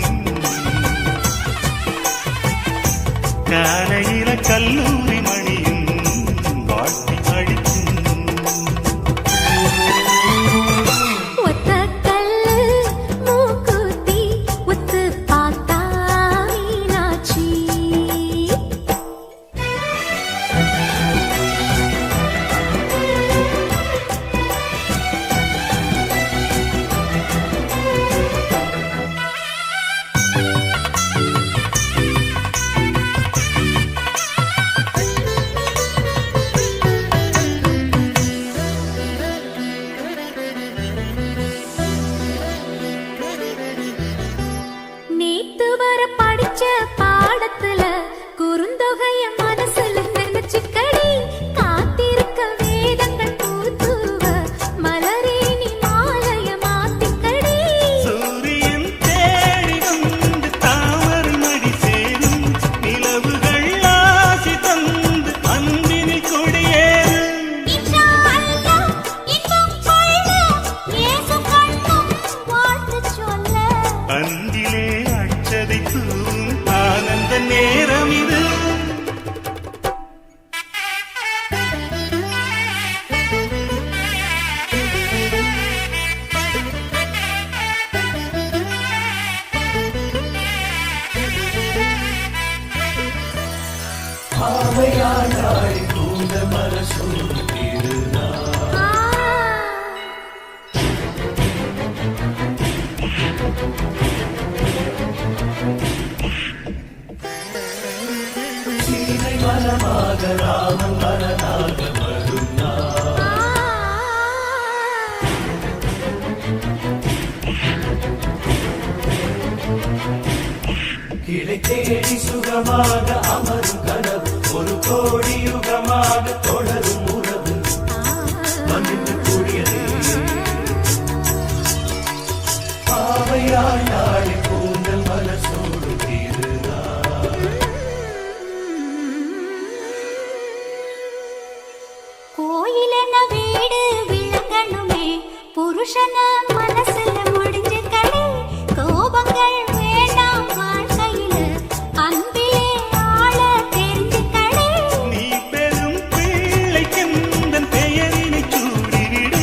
காலையில கல்லூரி மணியும் வாழ்த்தி அடிக்கும். ஒத்த கல்லு மூக்குத்தி உத்து பார்த்தா மீனாட்சி. நேத்து வர படிச்ச பாடத்துல குறுந்தொகைய மனசுல நினைச்சுக்கடி. காத்திருக்க வேதங்கள் பூத்துவ மலரே நீ மாலைய மாத்திக்கடி. சூரியன் தேடி வந்து தாமரை மடி சேரும். நிலவுகள் ஆசி தந்து அன்பினில் கொடியேறும். இன்ஷா அல்லாஹ் இன்பம் கொள்ள இயேசு கண்ணும் வாழ்த்து சொல்ல. அந்திலே அச்சதை தூவும் ஆனந்த நேரம் இது. கிளை தேடி சுகமாக அமரும் கனவு, ஒரு கோடி யுகமாக தொடரும் உறவு வந்து கூடியதே. பாவையாள் நாளை கூந்தல் மலசோடு திருநாள். கோயில் என்ன வீடு விளங்கணுமே, புருஷன மனசுல முடிஞ்ச கடை. கோபங்கள் வேண்டாம் வாழ்க்கையில, அன்பிலே ஆள தெரிஞ்ச கடை. நீ பெரும் பிள்ளைக்கெந்தன் பெயரினை சூடிவிடு.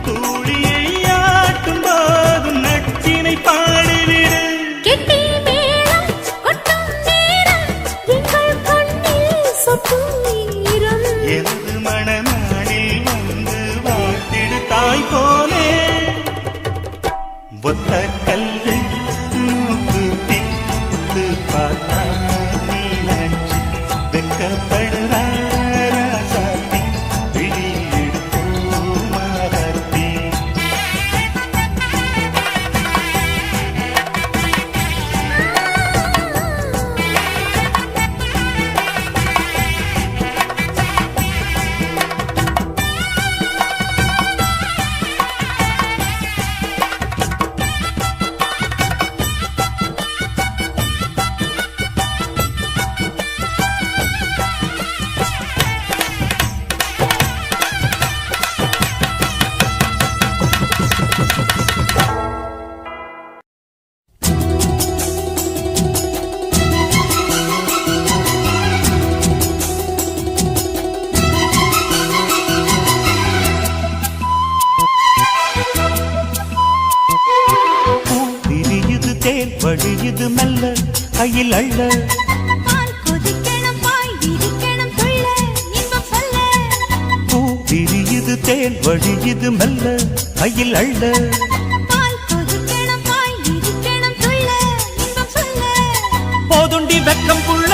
கூடியை ஆட்டும் போதும் நச்சினை பாடிவிடு. கெட்டி மேளம் கொட்டும் நேரம், எங்கள் கண்ணில் சொட்டும் ஈரம். எனது மணநாளில் வந்து வாழ்த்திடு தாய் போலே. ஒத்த கல்லு மூக்குத்தி உத்து பார்த்தா மீனாட்சி. வெக்கப்படுறா ராசாத்தி, விழியில் எடுப்போம் ஆராத்தி. கையில் அள்ள பால் கொதிக்கணும் பாய் விரிக்கணும் துள்ள இன்பம் சொல்ல பூ விரியுது தேன் வழியுது மெல்ல கையில் அள்ள பால் கொதிக்கணும் பாய் விரிக்கணும் துள்ள இன்பம் சொல்ல போதுண்டி வெக்கம் புள்ள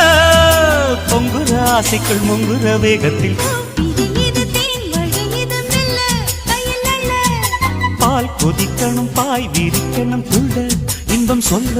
பொங்குற ஆசைக்குள் முங்குற வேகத்தில் விரியுது தேன் வழியுது மெல்ல கையில் அள்ள பால் கொதிக்கணும் பாய் விரிக்கணும் துள்ள இன்பம் சொல்ல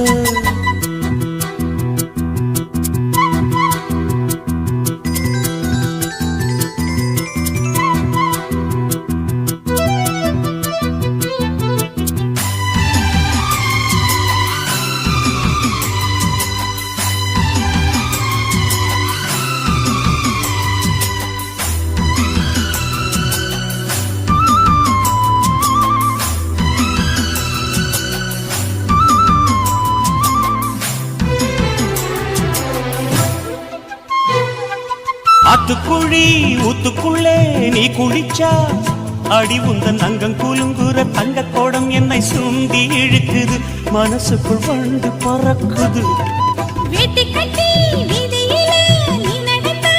ஆத்துக்குழி ஊத்துக்குள்ளே நீ குளிச்சா அடி உந்தன் அங்கம் குலுங்குற தங்க கோடம் என்னை சுண்டி இழுக்குது மனசுக்குள் வந்து பறக்குது வேட்டி கட்டி வீதியிலே நீ நடந்தா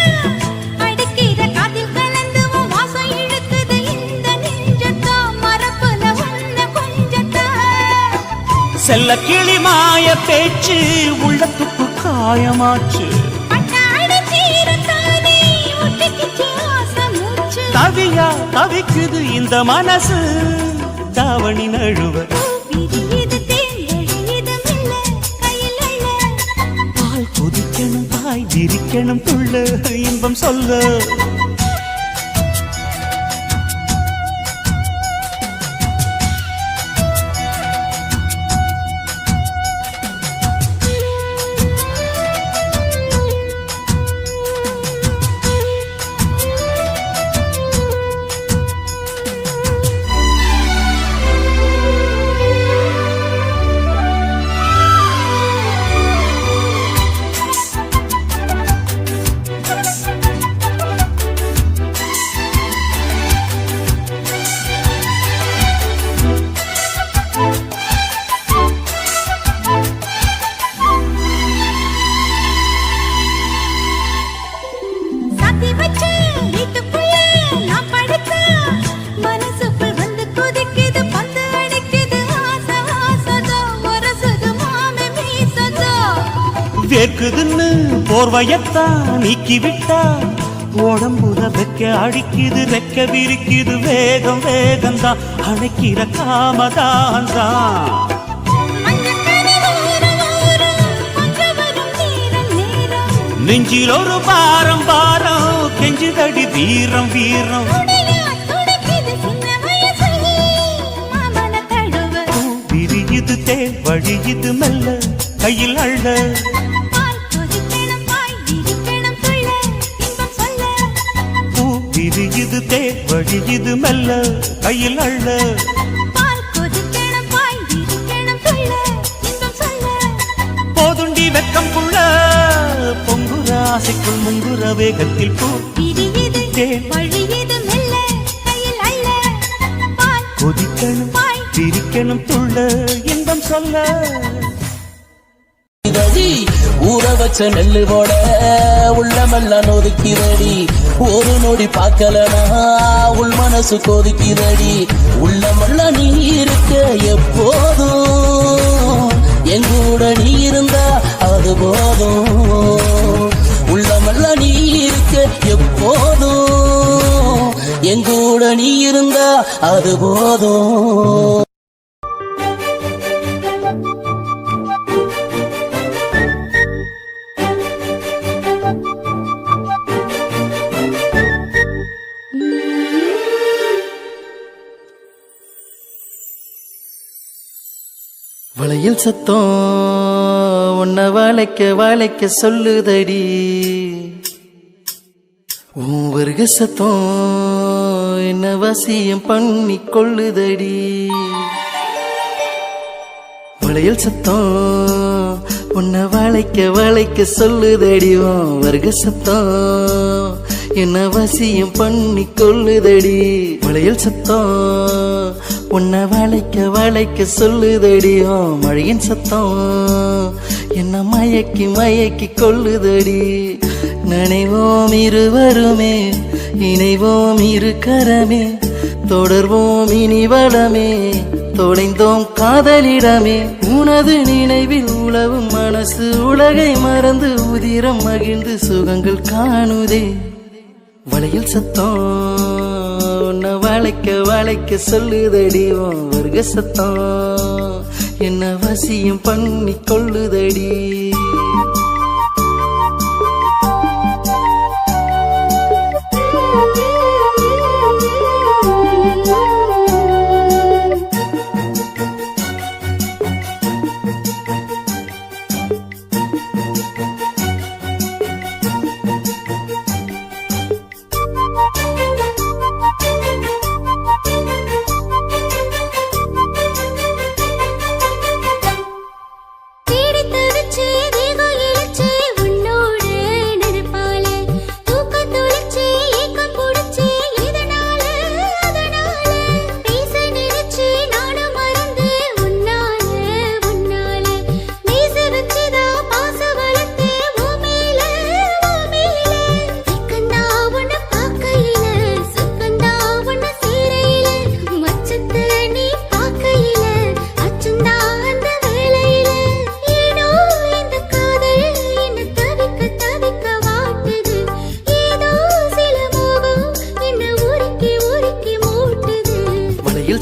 அடிக்கிற காதில் கலந்து உன் வாசம் இழுக்குது இந்த நெஞ்சத்தா மரப்புல ஒன்ன கொஞ்சத்தா செல்ல கிளி மாய பேச்சு உள்ளத்துக்கு காயமாச்சு பட்டாடி தீரத்தானே ஒட்டிக்கிச்சு ஆசை மூச்சு தவியா தவிக்குது இந்த மனசு தாவணி நழுவ விரியுது தேன் வழியுது மெல்ல கையில் அள்ள பால் கொதிக்கணும் பாய் விரிக்கணும் துள்ள இன்பம் சொல்ல சாத்தி வச்ச வீட்டுக்குள்ள நான் படுத்தா மனசுக்குள் வந்து கொதிக்குது பந்து அடிக்குது ஆசை ஆசதோ ஒரசுது மாமே மீசதோ வேர்க்குதுன்னு போர்வையத்தான் நீக்கி விட்டா உடம்புல வெக்க அடிக்குது ரெக்க விரிக்குது வேகம் வேகம்தான் அணைக்கிற காமதான் தான் மஞ்சக்கரை ஓரம் ஓரம் கொஞ்சம் வரும் நேரம் நேரம் நெஞ்சில் ஒரு பாரம் பாரம் கெஞ்சுதடி வீரம் வீரம் உடையா துடிக்குது சின்ன வயசு மாமன தழுவ விரியுது தேன் வழியுது மெல்ல கையில் அள்ள பால் கொதிக்கணும் பாய் விரிக்கணும் துள்ள இன்பம் சொல்ல பூ விரியுது தேன் வழியுது மெல்ல கையில் அள்ள பால் கொதிக்கணும் பாய் விரிக்கணும் துள்ள இன்பம் சொல்ல போதுண்டி வெக்கம் புள்ள பொங்குற ஆசைக்குள் முங்குற வேகத்தில் பூ விரியுது தேன் வழியுது மெல்ல கையில் அள்ள பால் கொதிக்கணும் பாய் விரிக்கணும் துள்ள இன்பம் சொல்ல ஊற வச்ச நெல்லு போட உள்ளமெல்லாம் ஒதுக்கிறடி ஒரு நொடி பார்க்கலனா உள் மனசு கொதிக்கிறடி உள்ளமெல்லாம் நீ இருக்க எப்போதும் எங்கூட நீ இருந்தா அது போதும் உள்ளமெல்லாம் நீ இருக்க எப்போதும் எங்கூட நீ இருந்தா அது போதும் வளையல் சத்தம் உன்னை வாழைக்க சொல்லுதடி உன் வருக சத்தம் என்ன வசியம் பண்ணி கொள்ளுதடி வளையல் சத்தம் உன்னை வாழைக்க சொல்லுதடி உன் வருக சத்தம் என்ன வசியம் பண்ணி கொள்ளுதடி வளையல் சத்தம் உன்னை வளைக்க வளைக்க சொல்லுதடியோ மழையின் சத்தம் என்ன மயக்கி மயக்கி கொள்ளுதடி நினைவோம் இருவருமே இணைவோம் இருக்கரமே தொடர்வோம் இனி வளமே தொலைந்தோம் காதலிடமே உனது நினைவில் உழவும் மனசு உலகை மறந்து உதிரம் மகிழ்ந்து சுகங்கள் காணுதே வளையல் சத்தம் உன்னை வளைக்க வளைக்க சொல்லுதடி உன் வர்க்க சத்தம் என்ன வசியம் பண்ணி கொள்ளுதடி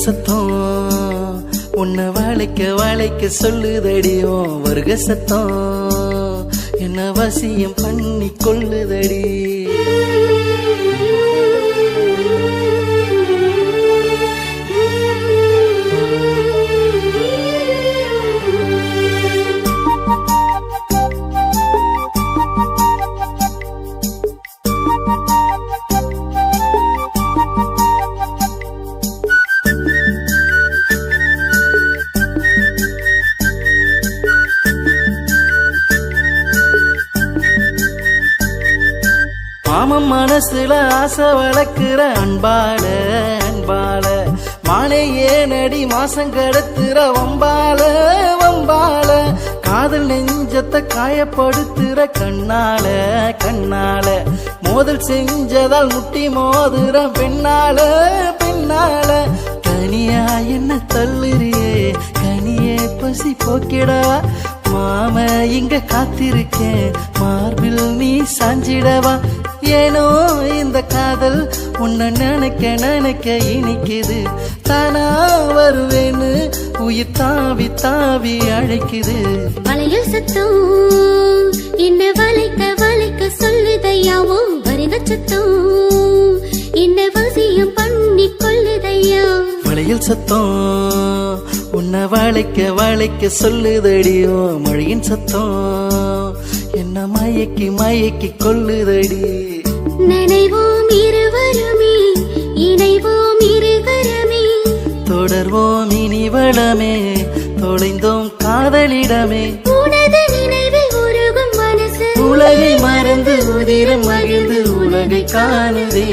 சத்தம் உன்னை வளைக்க வளைக்க சொல்லுதடியோ வர்க்க சத்தம் என்ன வசியம் பண்ணி கொள்ளுதடி மாமன் மனசுல ஆசை வளர்க்கிற அன்பால அன்பால மானே ஏனடி மாசம் கடத்துற வம்பால வம்பால காதல் நெஞ்சத்தை காயப்படுத்துற கண்ணால கண்ணால மோதல் செஞ்சதால் முட்டி மோதுற பெண்ணால பெண்ணால கனியா என்ன தள்ளுறியே கனியே பசி போக்கிடவா மாம இங்க காத்திருக்கேன் மார்பில் நீ சாஞ்சிடவா ஏனோ இந்த காதல் உன்னை நினைக்க நினைக்க இனிக்குது தானா வருவேன்னு உயிர் தாவி தாவி அழைக்குது வளையல் சத்தம் என்ன வளைக்க வளைக்க சொல்லுதையாவோ வருக சத்தம் என்ன வசியம் பண்ணி கொள்ளுதையா வளையல் சத்தம் உன்னை வளைக்க வளைக்க சொல்லுதடியோ மழையின் சத்தம் என்ன மயக்கி மயக்கி கொள்ளுதடி நினைவோம் இருவருமே இணைவோம் இருகரமே தொடர்வோம் இனி வளமே தொலைந்தோம் காதலிடமே உனது நினைவில் உருகும் மனசு உலகை மறந்து உதிரம் மகிழ்ந்து உலகை காணுதே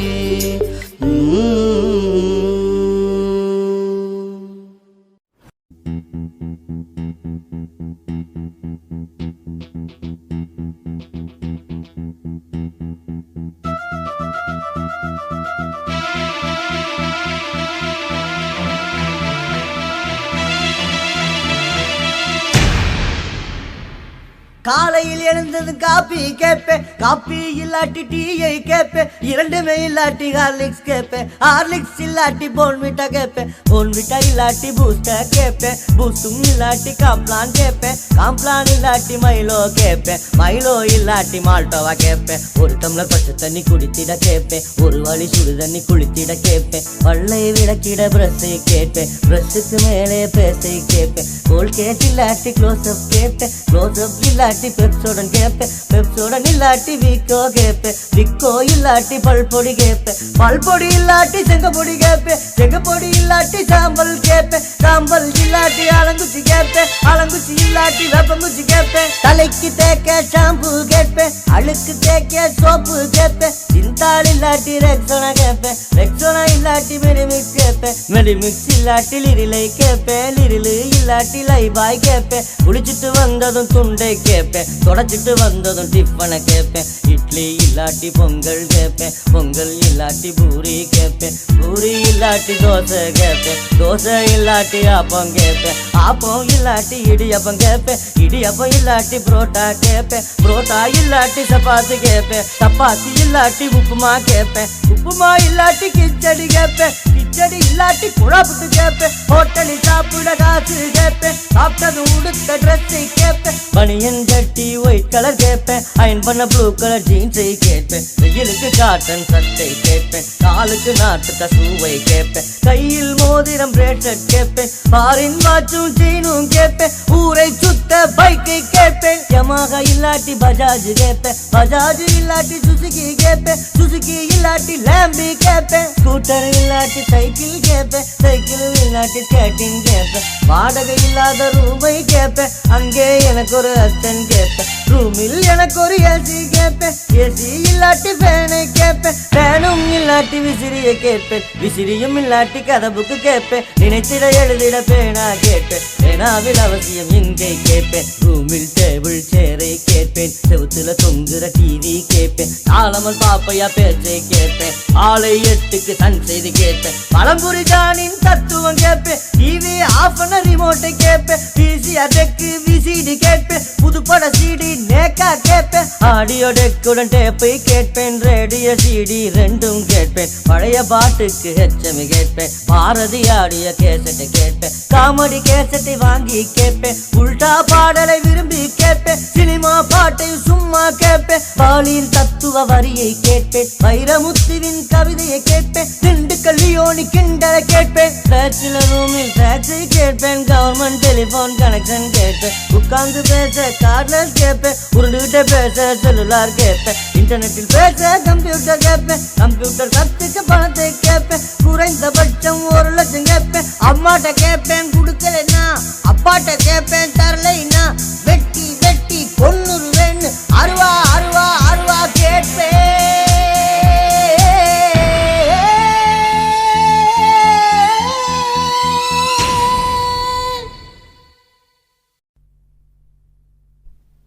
காலையில் எழுந்தது காப்பி கேப்பேன் காப்பி இல்லாட்டி டீயை கேப்பேன் இரண்டுமே இல்லாட்டி ஹார்லிக்ஸ் கேப்பேன் ஹார்லிக்ஸ் இல்லாட்டி போன்விட்டா கேப்பேன் போன்விட்டா இல்லாட்டி பூஸ்டா கேப்பேன் பூஸ்டும் இல்லாட்டி காம்ப்ளான் கேப்பேன் காம்ப்ளான் இல்லாட்டி மைலோ கேப்பேன் மைலோ இல்லாட்டி மால்டோவா கேப்பேன் ஒரு டம்ளர் பச்சை தண்ணி குடித்திட கேப்பேன் ஒரு வழி சுடு தண்ணி குளித்திட கேப்பேன் பல்லை விளக்கிட பிரஷை கேப்பேன் பிரஷுக்கு மேலே பேசை கேப்பேன் கோல்கேட் இல்லாட்டி க்ளோஸ்அப் கேப்பேன் க்ளோஸ்அப் இல்லாட்டி பெப்சோடன் கேப்பேன் பெப்சோடன் இல்லாட்டி விக்கோ கேப்பேன் விக்கோ இல்லாட்டி பல்பொடி கேப்பேன் பல்பொடி இல்லாட்டி செங்கப்பொடி கேப்பேன் செங்கப்பொடி இல்லாட்டி சாம்பல் கேப்பேன் சாம்பல் இல்லாட்டி அலங்குச்சி கேப்பேன் அலங்குச்சி இல்லாட்டி வேப்பங்குச்சி கேப்பேன் தலைக்கு தேக்க ஷாம்பு கேப்பேன் அழுக்கு தேக்க சோப்பு கேப்பேன் சிந்தாள் இல்லாட்டி ரெக்ஸோனா கேப்பேன் ரெக்ஸோனா சொன்னா இல்லாட்டி மெடிமிக்ஸ் கேட்பேன், மெடிமிக்ஸ் இல்லாட்டி லிரிலை கேட்பேன், லிரிலு இல்லாட்டி லைபாய் கேட்பேன், குளிச்சுட்டு வந்ததும் துண்டை கேட்பேன், தொடச்சிட்டு வந்ததும் டிஃபனை கேட்பேன், இட்லி இல்லாட்டி பொங்கல் கேட்பேன், பொங்கல் இல்லாட்டி பூரி கேட்பேன், பூரி இல்லாட்டி தோசை கேட்பேன், தோசை இல்லாட்டி ஆப்பம் கேட்பேன், ஆப்பம் இல்லாட்டி இடியப்பம் கேட்பேன், இடியப்பம் இல்லாட்டி புரோட்டா கேட்பேன், புரோட்டா இல்லாட்டி சப்பாத்தி கேட்பேன், சப்பாத்தி இல்லாட்டி உப்புமா கேட்பேன், உப்புமா இல்லாட்டி கிச்சடி கேட்பேன், கிச்சடி இல்லாட்டி குழாப்புட்டு கேட்பேன், ஹோட்டலில் சாப்பிட காசு கேட்பேன், சாப்பிட்டது உடுத்த ட்ரெஸ்ஸை கேட்பேன், பனியன் சட்டி ஒயிட் கலர் கேட்பேன், அயன் பண்ண ப்ளூ கலர் ஜீன்ஸை கேட்பேன், வெயிலுக்கு காட்டன் சட்டை கேட்பேன், காலுக்கு நாட்டு கசூவை கேட்பேன், கையில் மோதிரம் பிரேஸ்லெட் கேட்பேன், பாரின் வாட்சும் செயினும் கேட்பேன், ஊரை சுத்த பைக்கை கேட்பேன், யமாகா இல்லாட்டி பஜாஜ் கேட்பேன், பஜாஜ் இல்லாட்டி சுசுகி கேட்பேன், சுசுகி இல்லாட்டி லேம்பி கேட்பேன், ஸ்கூட்டர் இல்லாட்டி சைக்கிள் கேட்பேன், சைக்கிள் இல்லாட்டி ஸ்கேட்டிங் கேட்பேன், வாடகை இல்லாத ரூமை கேட்பேன், அங்கே எனக்கு ஒரு அஸ்டன் கேட்பேன், ரூமில் எனக்கு ஒரு ஏசி கேட்பேன், ஏசி இல்லாட்டி ஃபேனை கேட்பேன், ஃபேனும் இல்லாட்டி விசிறியை கேட்பேன், விசிறியும் இல்லாட்டி கதவுக்கு கேட்பேன், நினைத்திட எழுதிட பேனா கேட்பேன், பேனாவில் அவசியம் இங்கே கேட்பேன், ரூமில் டேபிள் சேரை கேட்பேன், செவுத்துல தொங்குற டிவி கேட்பேன், தாளமல் பாப்பையா பேச்சை கேட்பேன், ஆளை 8க்கு சன் செய்து கேட்பேன், பழம்புரி ஜானின் தத்துவம் கேட்பேன், டிவி ஆஃப் பண்ண ரிமோட்டை கேட்பேன், பிசி அதற்கு விசிடி கேட்பேன், புதுப்பட சிடி நேக்கா கேட்பேன், ஆடியோ டெக்குடன் டேப்பை கேட்பேன், ரேடியோ சிடி ரெண்டும் கேட்பேன், பழைய பாட்டுக்கு ஹெச்எம் கேட்பேன், பாரதி ஆடிய கேசட்டை கேட்பேன், காமெடி கேசட்டை வாங்கி கேட்பேன், உல்டா பாடலை விரும்பி கேட்பேன், சினிமா பாட்டை சும்மா கேட்பேன், பாலியல் தத்துவ வரியை கேட்பேன், வைரமுத்துவின் கவிதையை கேட்பேன், திண்டுக்கல் லியோனி கிண்டலை கேட்பேன், பேச்சுலர் ரூமில் டாக்ஸை கேட்பேன், கவர்மெண்ட் டெலிபோன் கனெக்ஷன் கேட்பேன், உட்கார்ந்து பேச கார்ட்லெஸ் கேட்பேன், உருண்டுகிட்ட பேச செல்லுலார் கேட்பேன், இன்டர்நெட்டில் பேச கம்ப்யூட்டர் கேட்பேன், கம்ப்யூட்டர் கத்துக்க பணத்தை கேட்பேன், குறைந்தபட்சம் 1 லட்சம் கேட்பேன், அம்மாட்ட கேட்பேன் கொடுக்கலன்னா, அப்பாட்ட கேட்பேன் தரலைன்னா, வெட்டி வெட்டி கொன்னுருவேன்னு அருவா அருவா அருவா கேட்பேன்.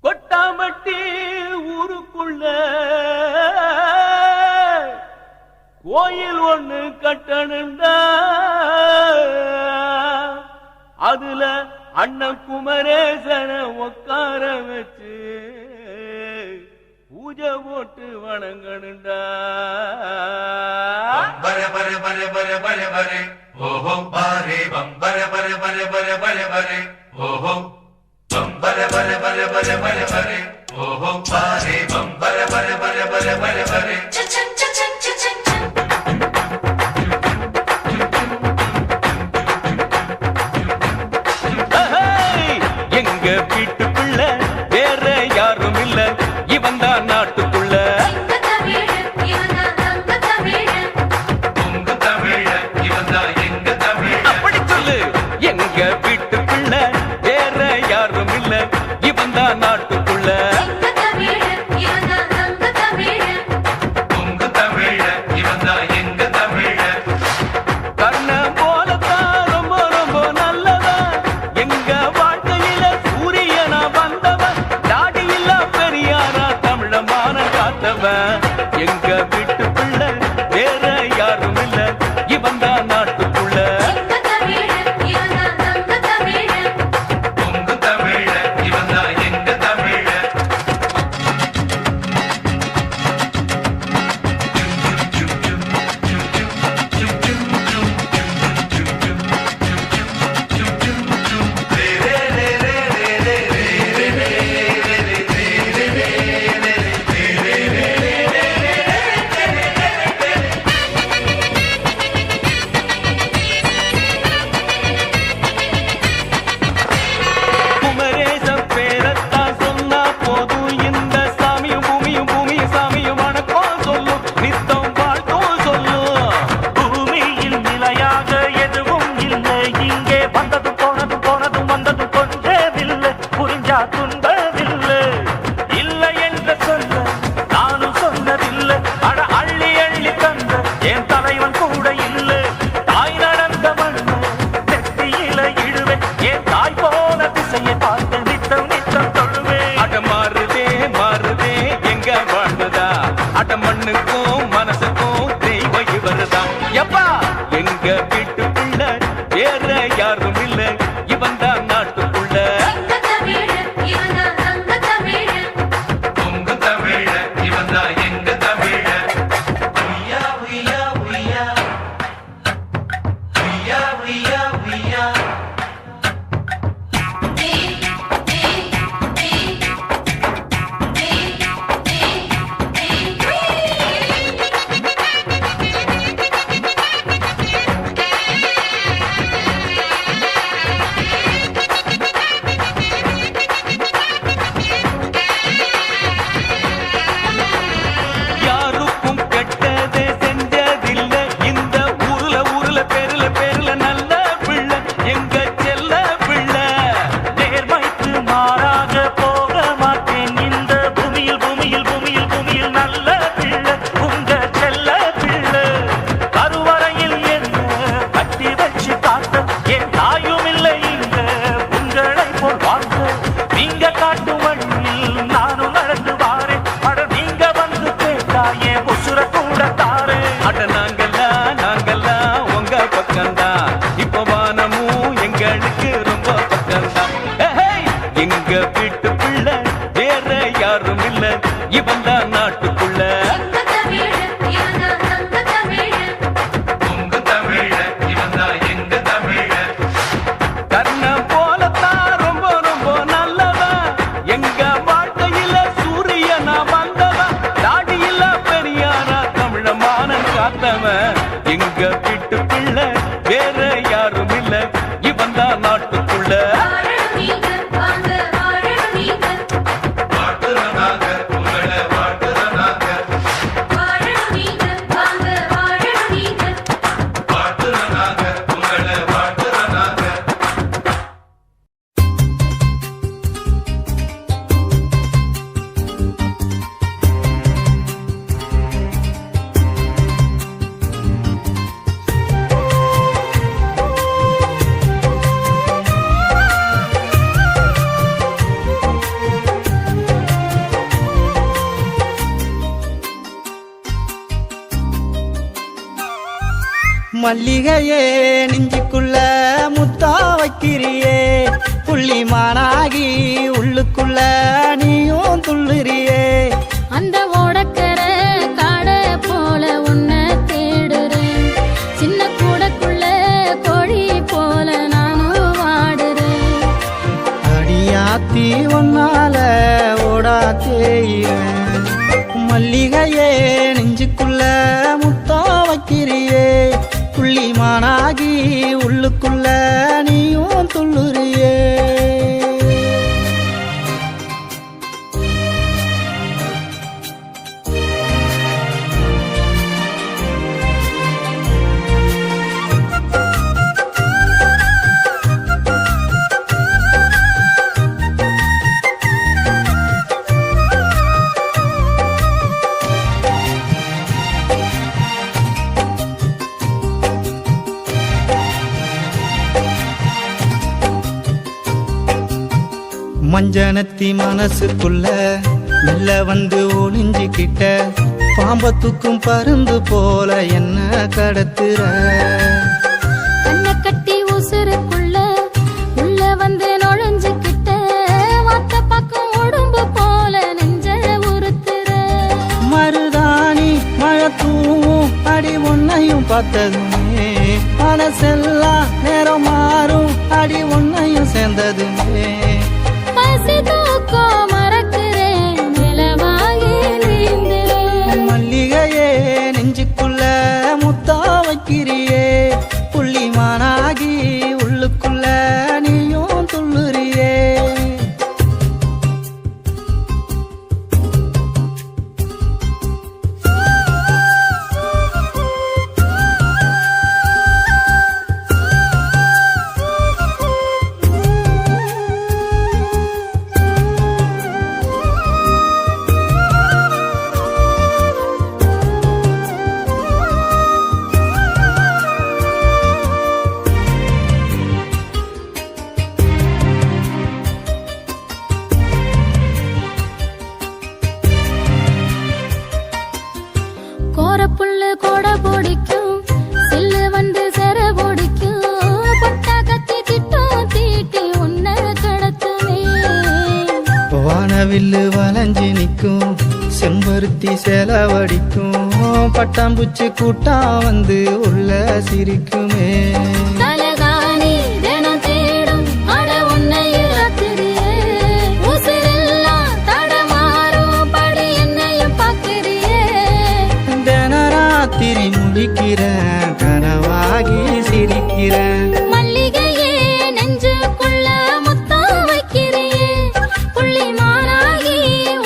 கொட்டாமட்டி ஊருக்குள்ள கோயில் ஒண்ணு கட்டணுண்டா, அதுல அண்ணன் குமரேசன உட்கார வச்சு பூஜை போட்டு வணங்கணுண்டா. பர பர பர பர பர பர ஓஹோ பாரே பம்பர பர பர பர பர பர ஓஹோ பம்பர பர பர பர பர பர ஓஹோ பாரே பம்பர பர பர பர பர பர எங்க வீட்டுக்குள்ள வேற யாரும் இல்ல, இவன் தான் நாட்டுக்குள்ள அப்படி சொல்லு. எங்க வீட்டுக்குள்ள வேற யாரும் இல்ல, இவன் தான் நாட்டுக்குள்ள கர்ண போலத்தான் ரொம்ப ரொம்ப நல்லதா, எங்க வாழ்க்கையில சூரிய காத்தவன் எங்க வீட்டு பிள்ளை, வேற யாரும் இல்ல, இவன் தான் நாட்டுக்குள்ள. மல்லிகையே நெஞ்சுக்குள்ள முத்தா வைக்கிறியே, புள்ளி மானாகி உள்ளுக்குள்ள நீயும் துள்ளுறியே. அந்த ஓடக்கர காட போல உன்னை தேடுறேன், சின்ன கூடக்குள்ள கோழி போல நானும் வாடுறேன். அடியாத்தி ஒன்னால ஓடா தேயிறேன். மல்லிகையே நெஞ்சுக்குள்ள முத்தா வைக்கிறியே, புள்ளி மானாகி உள்ளுக்குள்ள நீயும் துள்ளுறியே. மஞ்சனத்தி மனசுக்குள்ள மெல்ல வந்து ஒளிஞ்சுக்கிட்ட, பாம்பத்துக்கும் பருந்து போல என்ன கடத்துற. கண்ணை கட்டி உசுருக்குள்ள உள்ள வந்து நுழைஞ்சுக்கிட்ட, வாத்த பக்கம் உடம்பு போல நெஞ்ச உறுத்துற. மருதாணி மழை தூவும் அடி ஒன்னையும் பார்த்ததுமே, மனசெல்லாம் நேரம் மாறும் அடி ஒன்னையும் சேர்ந்ததுமே. பசி தூக்கம் மறக்கிறேன், நிலவாகி நீந்துறேன். மல்லிகையே நெஞ்சுக்குள்ள முத்தா வைக்கிறியே, புள்ளி மானாகி உள்ளுக்குள்ள நீயும் துள்ளுறியே. கோரப்புல்லு கோட பிடிக்கும், சில்லு வந்து செர பிடிக்கும், பட்டா கத்தி திட்டம் தீட்டி உன்னை கடத்துவே. வானவில்லு வளைஞ்சு நிற்கும், செம்பருத்தி செலவடிக்கும், பட்டாம்பூச்சி கூட்டம் வந்து உள்ள சிரிக்குமே. தலகாணி தினம் தேடும் அட உன்னை ராத்திரியே, உசிரெல்லாம் தடமாறும் படி என்னையும் பார்க்கிறியே. தினராத்திரி முடிக்கிறேன், கனவாகி சிரிக்கிறேன். மல்லிகையே நெஞ்சுக்குள்ள முத்தம் வைக்கிறியே, புள்ளி மானாகி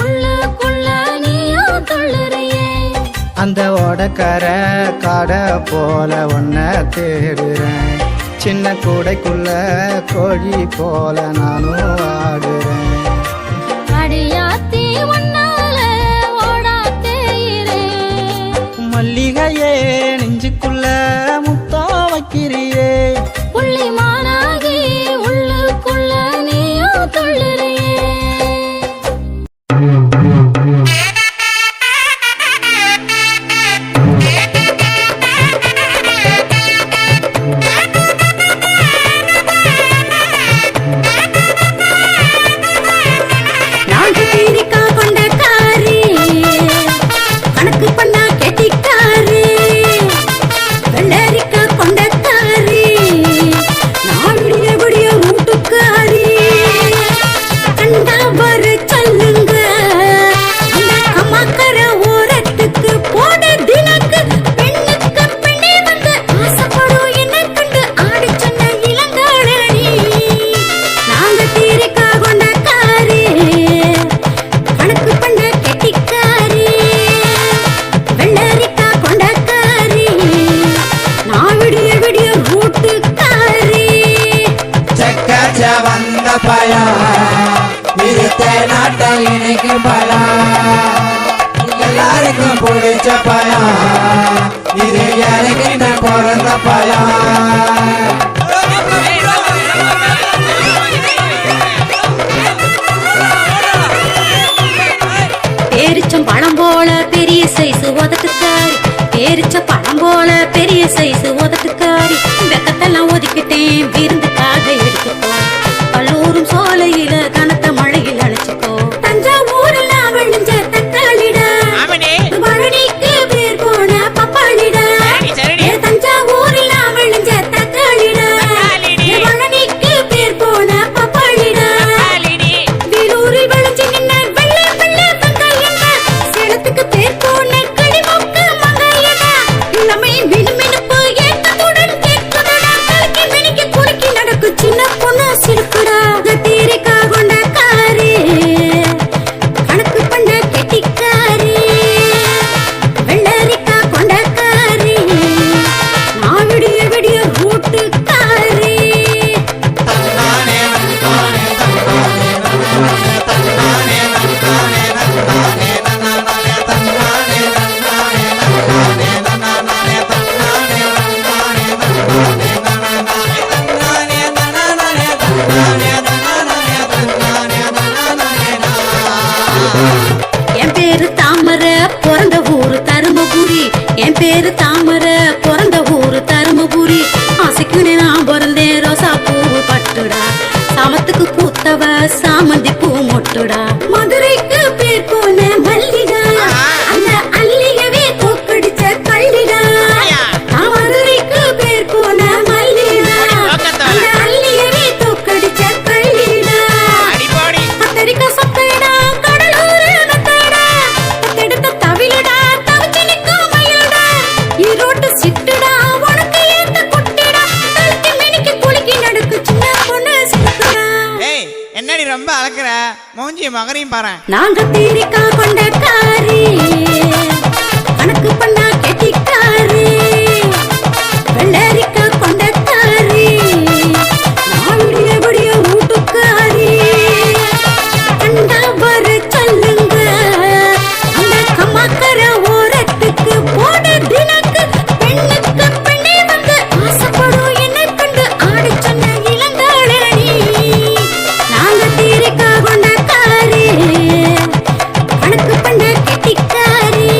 உள்ளுக்குள்ள நீயும் துள்ளுறியே. அந்த ஓடக்கர காட போல ஒன்ன தேடுறேன், சின்ன கூடைக்குள்ள கோழி போல நானும் ஆடுறேன். அடியாத்தி ஒன்னால ஓடா தேயிறேன். மல்லிகையே நெஞ்சுக்குள்ள முத்தா வைக்கிறியே, புள்ளி மானாகி உள்ளுக்குள்ள நீயும் துள்ளுறியே. எனக்கு என்ன பிறந்த பயம். பேரிச்சம் பழம் போல பெரிய சைஸ் உதட்டுக்காரி, பேரிச்ச பழம் போல பெரிய சைஸ் உதட்டுக்காரி, வெக்கத்தெல்லாம் ஒதுக்கிட்டேன் விருந்துக்காக எடுத்துக்கோ, கல்லூரும் சோலையில கனத்த மழையில் அழைச்சிக்கோ, தஞ்சாவூரில் விழுஞ்ச தக்காளிடா, பழனிக்கு பேர் போன பப்பாளிடா, தஞ்சாவூரில் விழுஞ்ச தக்காளிடா, பழனிக்கு பேர் போன பப்பாளிடா, வேலூரில் விளைஞ்சு நின்ன வெள்ளை வெள்ளை வெங்காயனா, சேலத்துக்கு பேர் போன களிமொக்கு மங்காயனா, இளமை மினுமினுப்பு ஏக்கத்துடன் கேட்குதடா, கலக்கி மினிக்கி குலுக்கி நடக்கு சின்ன பொண்ணு சிலுக்குடா, கத்தீரிக்கா கொண்ட காரி, கணக்கு பண்ண கெட்டிக்காரி, வெள்ளரிக்கா கொண்ட காரி, நான் விடிய விடிய ரூட்டுக்காரி. என் பேரு தாமர பிறந்த ஊரு தருமபுரி, என் பேரு தாமர பிறந்த ஊரு தருமபுரி, ஆசைக்குனே நான் பிறந்தேன் ரோசா பூ பட்டுடா, சாமத்துக்கு பூத்தவ சாமந்தி பூ மொட்டுடா, மதுரைக்கு பேர் போன மல்லிடா, அந்த அல்லியவே தோக்கடிச்ச கள்ளிடா, நான் மதுரைக்கு பேர் போன மல்லிடா, அந்த அல்லியவே தோக்கடிச்ச கள்ளிடா, கத்தரிக்கா சப்பைடா கடலூர் நத்தடா, கத்தெடுத்த தவிலடா தவிச்சு நிற்கும் மயிலடா, ஈரோட்டு சிட்டுடா உனக்கு ஏத்த குட்டிடா, கழுத்தி மினிக்கி குலுக்கி நடக்கு சின்ன பொண்ணு சிலுக்குடா. என்னடி ரொம்ப அழகுற மூஞ்சி மகரையும் பாரு. நான் கத்தீரிக்கா கொண்ட காரி, கணக்கு பண்ணா கெட்டிக்காரி, வெள்ளரிக்கா கொண்ட காரி, நான் விடிய விடிய வீட்டுக்காரி, கண்டா வர சொல்லுங்க அந்த கம்மாக்கர ஓரத்துக்கு போட தினக்கு, பெண்ணுக்கு பெண்ணே வந்து ஆசைப்படும் என்ன கண்டு ஆடி சொன்ன இளங்காளி, நாங்க தீரிக்கா கொண்ட காரி, கணக்கு பண்ண கெட்டிக்காரி,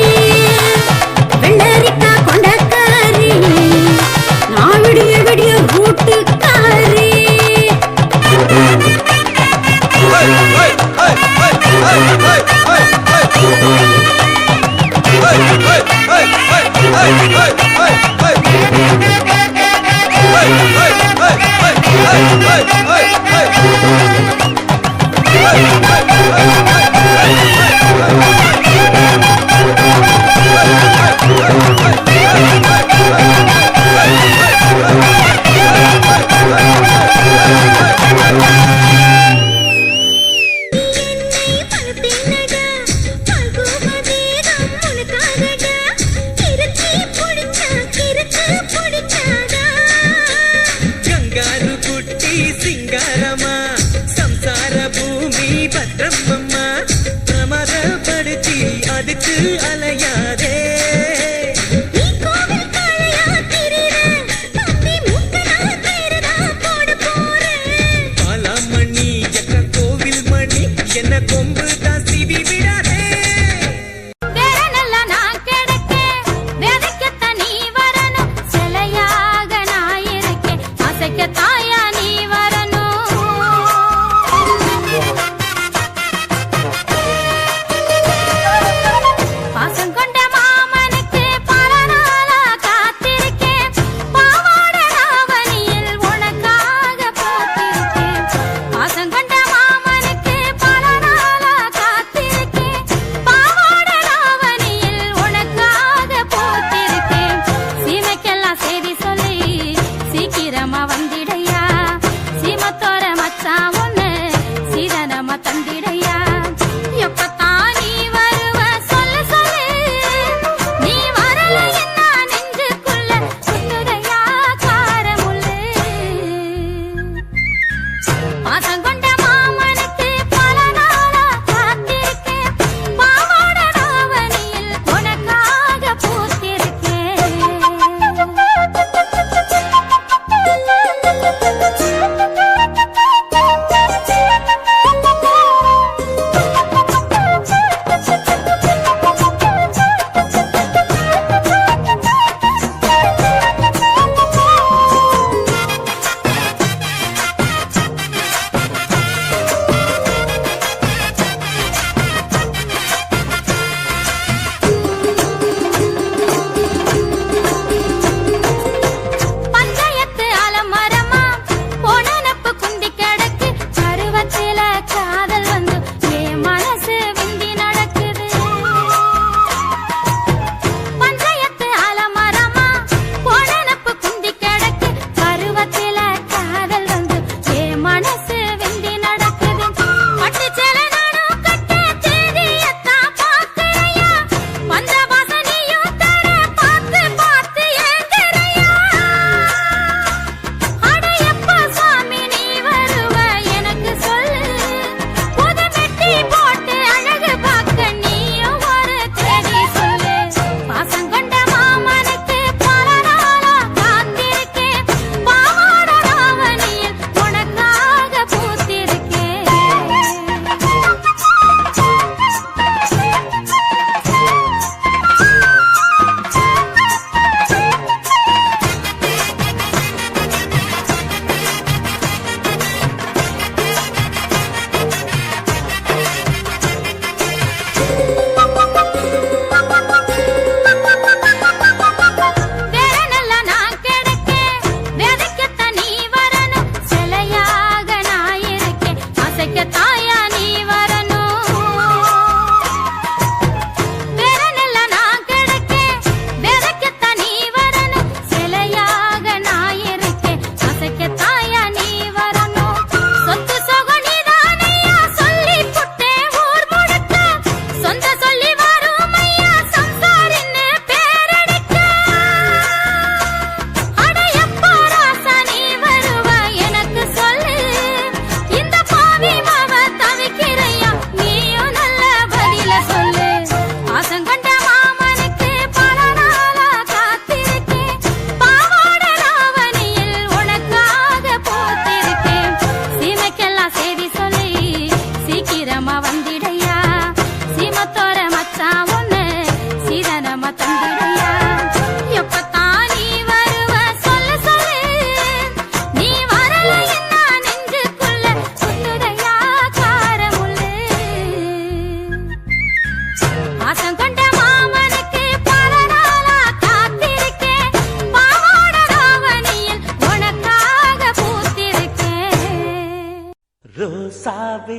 ரோசாவே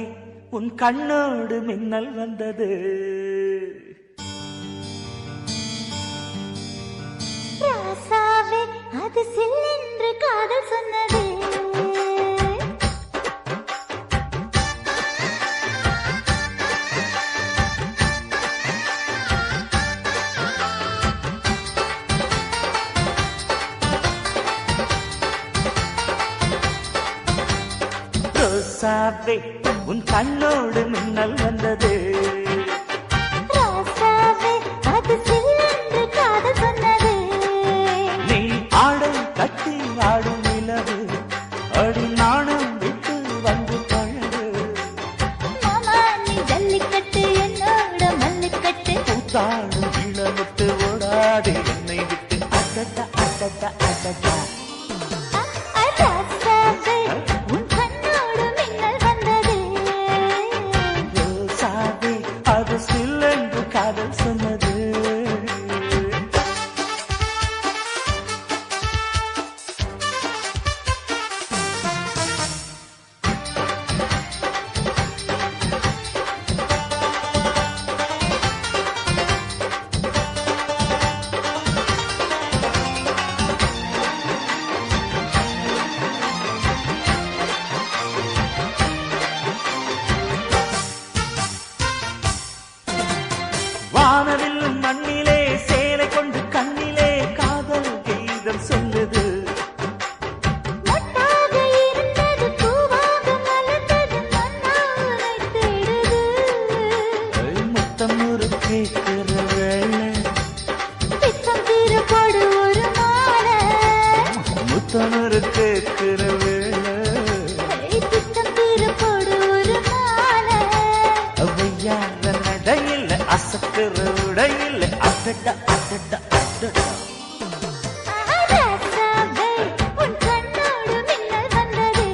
உன் கண்ணோடு மின்னல் வந்தது ராசாவே அது சில்லென்று காதல் சொன்னது ரோசாவே உன் கண்ணோடு மின்னல் வந்தது ராசாவே அது சில்லென்று காதல் சொன்னது நீ ஆடை கட்டி ஆடும் நிலவு அடி நாணம் விட்டு வந்து பழகு மாமா நீ ஜல்லிக்கட்டு என்னோட மல்லிக்கட்டு கூத்தாடும் இளமுட்டு ஓடாது என்னை விட்டு அடடா அடடா அடடா ராசாவே உன் கண்ணோடு மின்னல் வந்தது ரோசாவே அது சில்லென்று காதல் சொன்னது வானவில்லும் மண்ணிலே சேலை கொண்டு கண்ணிலே காதல் கீதம் சொல்லுது மொட்டாக இருந்தது பூவாக மலர்ந்தது மன்னாரை தேடுது முத்தம் ஒரு கேட்கிற வேளை பித்தம் தீர போடு ஒரு மாலை முத்தம் ஒரு கேட்கிற வேளை பித்தம் தீர போடு ஒரு மாலை அவையார நடையில் அசத்துற உடையில் அடடா அடடா அடடா ராசாவே உன் கண்ணோடு மின்னல் வந்தது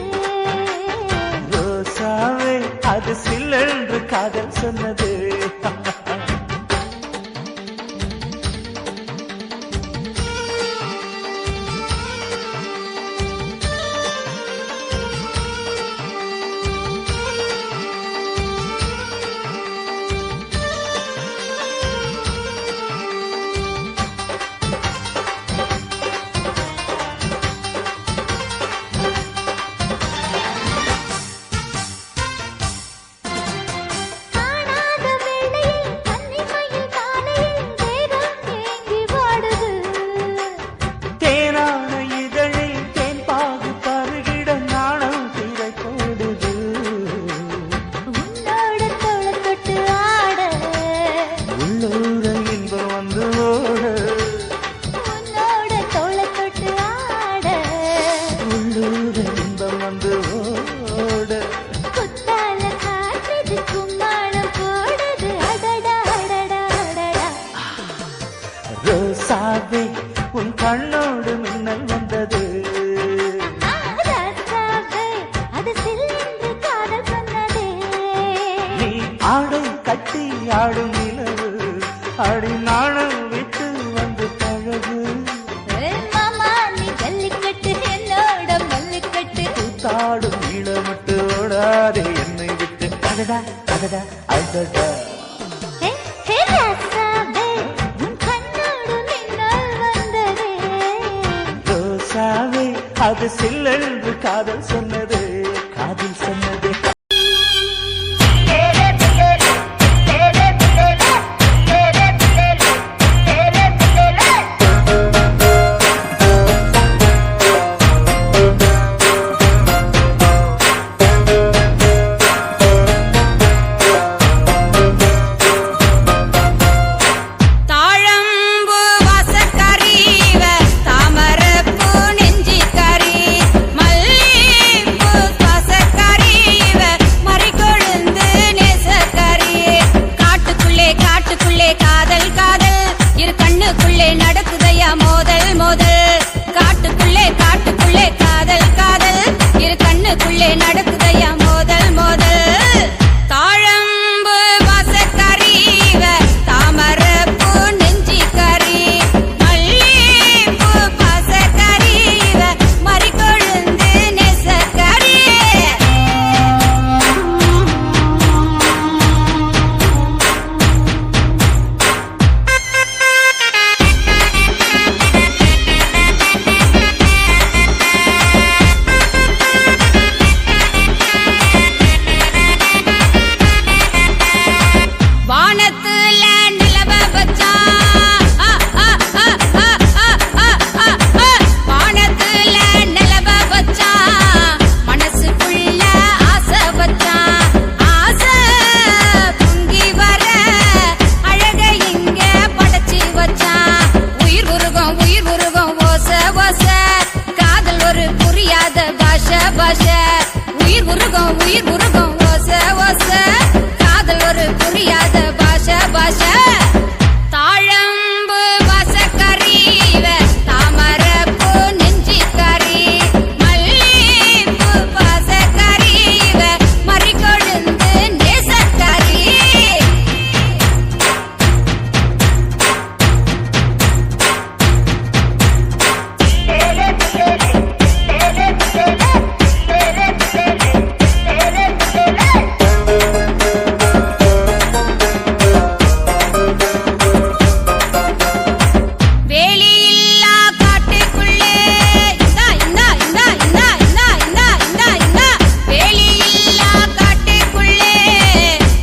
ரோசாவே அது சில்லென்று காதல் சொன்னது காணாத வேளையில் கன்னிமையில் காலையில் தேகம் ஏங்கி வாடுது தேனான இதழில் தேன் பாகு பருகிட நாணம் திரை போடுது உன்னோட தோளை தொட்டு ஆட உள்ளூர இன்பம் வந்து ஓட உன்னோட தோளை தொட்டு ஆட உள்ளூர இன்பம் வந்து ஓட குத்தால காட்டுது கும்மாளம் போடுது அடடா அடடா அடடா ரோசாவே உன் கண்ணோடு மின்னல் வந்தது ராசாவே அது சில்லென்று காதல் சொன்னது நீ ஆடை கட்டி ஆடும் நிலவு அடி நாணம் விட்டு வந்து பழகு மாமா நீ ஜல்லிக்கட்டு என்னோட மல்லிக்கட்டு கூத்தாடும் இளமட்டு ஓடாதே என்னை விட்டு அடடா அடடா அடடா ராசாவே உன் கண்ணோடு மின்னல் வந்தது ரோசாவே அது சில்லென்று காதல் சொன்னது காதல் சொன்னது தாழம்பு வாசக்கறிவ தாமரப்பூ நெஞ்சிக்கறி மல்லிப்பூ பாஷை உயிர் உருகும் ஓச காதல் ஒரு புரியாத பாஷை தாழம்பு வாசக்கறி தாமரப்பூ நெஞ்சிக்கறி மல்லிப்பூ வாசக்கறி மறிகொழுந்து நேசக்கறி வேலியில்லா காட்டுக்குள்ளே வேலியில்லா காட்டுக்குள்ளே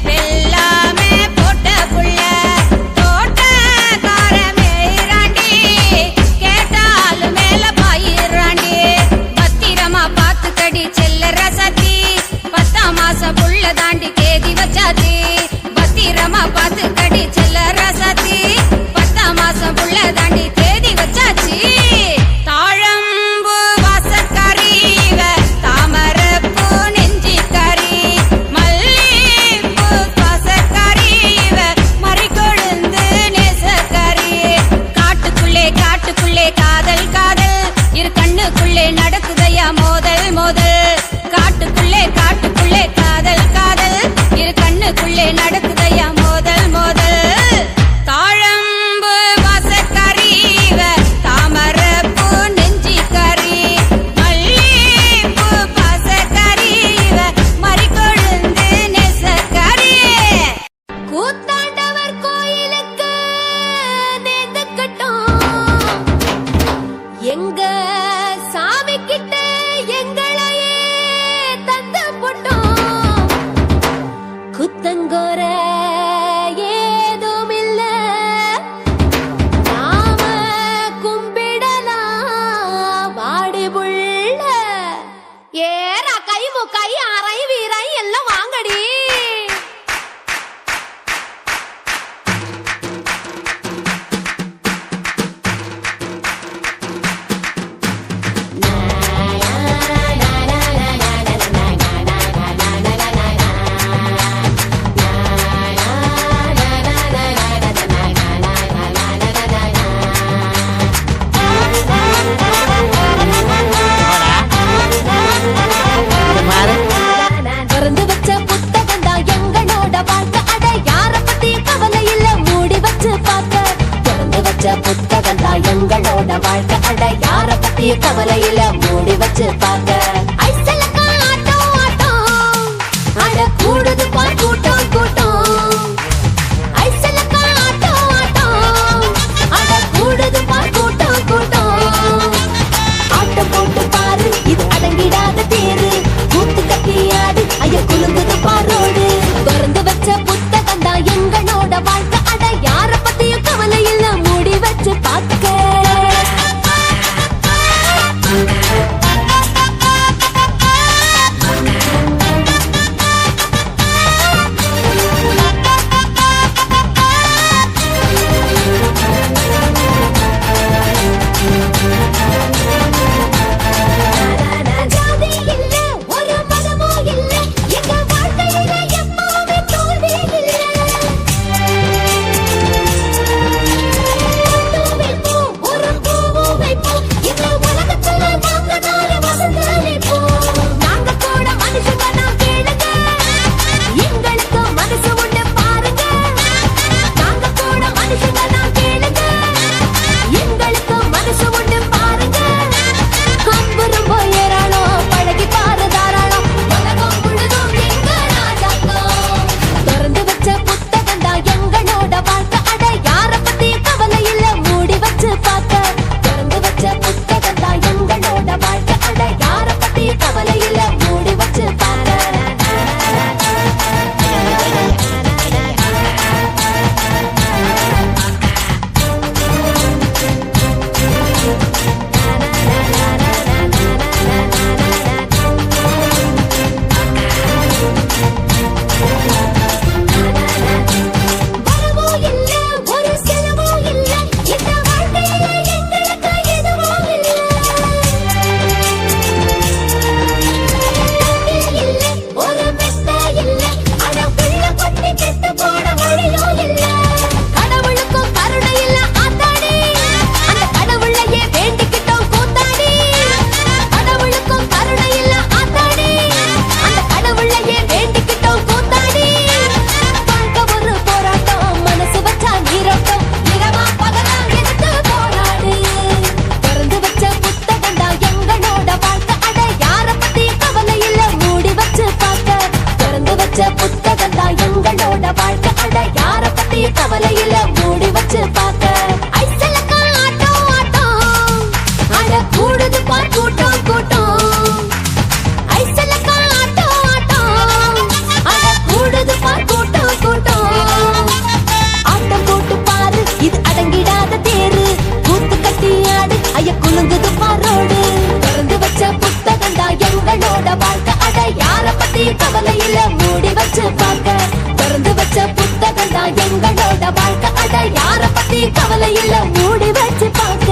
வெல்லாமே போட்ட புள்ள தோட்டக்காரமே இராண்டி கேட்டாலும் மேல பாயிராண்டி பத்திரமா பாத்துக்கடி செல்ல ரசத்தி 10 மாசம் புள்ள தாண்டி தேதி வச்சாதி பத்திரமா பாத்துக்கடி செல்ல ரசத்தி 10 மாசம் புள்ள தாண்டி தேதி வச்சாச்சு தாழம்பு வாசக்கறி தாமரப்பூ நெஞ்சிக்கறி மல்லிப்பூ வாசக்கறி மறிகொழுந்து நேசக்கறி காட்டுக்குள்ளே காதல் இரு கண்ணுக்குள்ளே நடக்குதையா மோதல் காட்டுக்குள்ளே காதல் இரு கண்ணுக்குள்ளே நடக்குதையா மோதல் தாழம்பு வாசக்கறி தாமரப்பூ நெஞ்சிக்கறி மல்லிப்பூ வாசக்கறி மறிகொழுந்து நேசக்கறி கூத்தாண்டவர் கோயிலுக்கு நேர்ந்துக்கட்டும் எங்க சாமி கிட்ட எங்களையே தந்து போட்டோம் குத்தங்கோர ஏதும் இல்ல நாம கும்பிடலாம் வாடி புள்ள ஏறா கை முக்கை அரை வீரை எல்லாம் வாங்கடி திறந்து வச்ச புத்தகம் தான் எங்களோட வாழ்க்கை அட யார பத்தி கவலை இல்ல மூடி வச்சு பார்க்க திறந்து வச்ச புத்தகம் தான் எங்களோட வாழ்க்கை அட யார பத்தி கவலை இல்ல மூடி வச்சு பார்க்க ஐசலக்கா ஆட்டம் அட கூடுது பார் கூட்டம் ஐசலக்கா ஆட்டம் அட கூடுது பார் கூட்டம் ஆட்டம் போட்டு பாரு இது அடங்கிடாத தேரு கூத்து கட்டியாடு ஐய குலுங்குது பாரோடு திறந்து வச்ச புத்தகம் தான் எங்களோட வாழ்க்கை அட யார பத்தியும் கவலை இல்ல மூடி வச்சு பார்க்க போகுது பாரோடு திறந்து வச்ச புத்தகம் தான் எங்களோட வாழ்க்கை அட யார பத்தி கவலை இல்ல மூடி வச்சு பார்க்க திறந்து வச்ச புத்தகம் தான் எங்களோட வாழ்க்கை அட யார பத்தி கவலை இல்ல மூடி வச்சு பார்க்க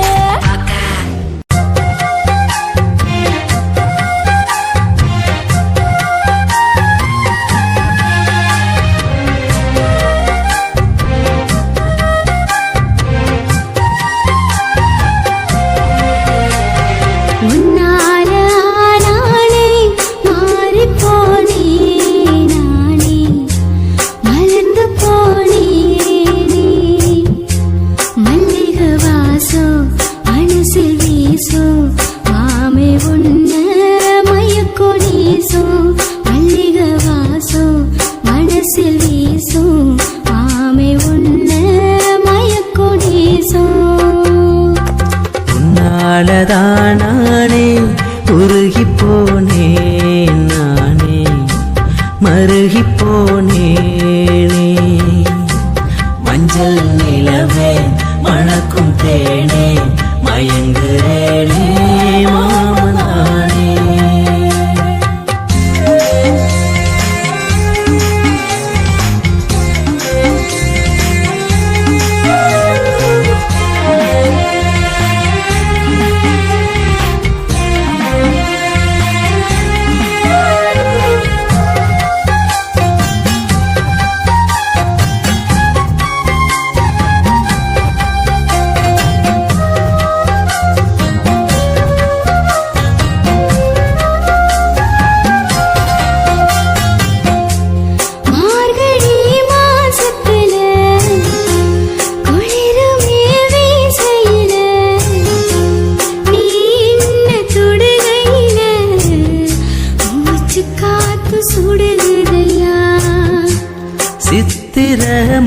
நானே உருகி போனேன் நானே மருகி போனேனே மஞ்சள் நிலவே மணக்கும் தேனே மயங்குறேனே மாமனானே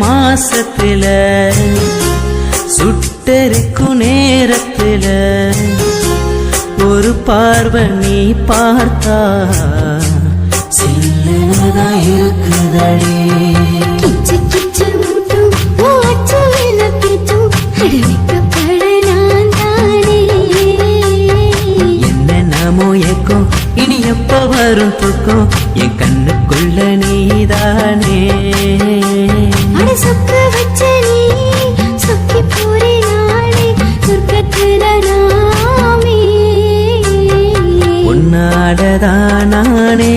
மாசத்துல சுட்டெரிக்கும் நேரத்துல ஒரு பார்வை நீ பார்த்தா சில்லுனதா இருக்குதடி என்னென்னமோ ஏக்கம் இனி எப்ப வரும் தூக்கம் என் கண்ணுக்குள்ள நீதானே சொக்க வச்ச நீ சொக்கி போரே நாளே சொர்க்கத்துல நாமே உன்னாடதா நானே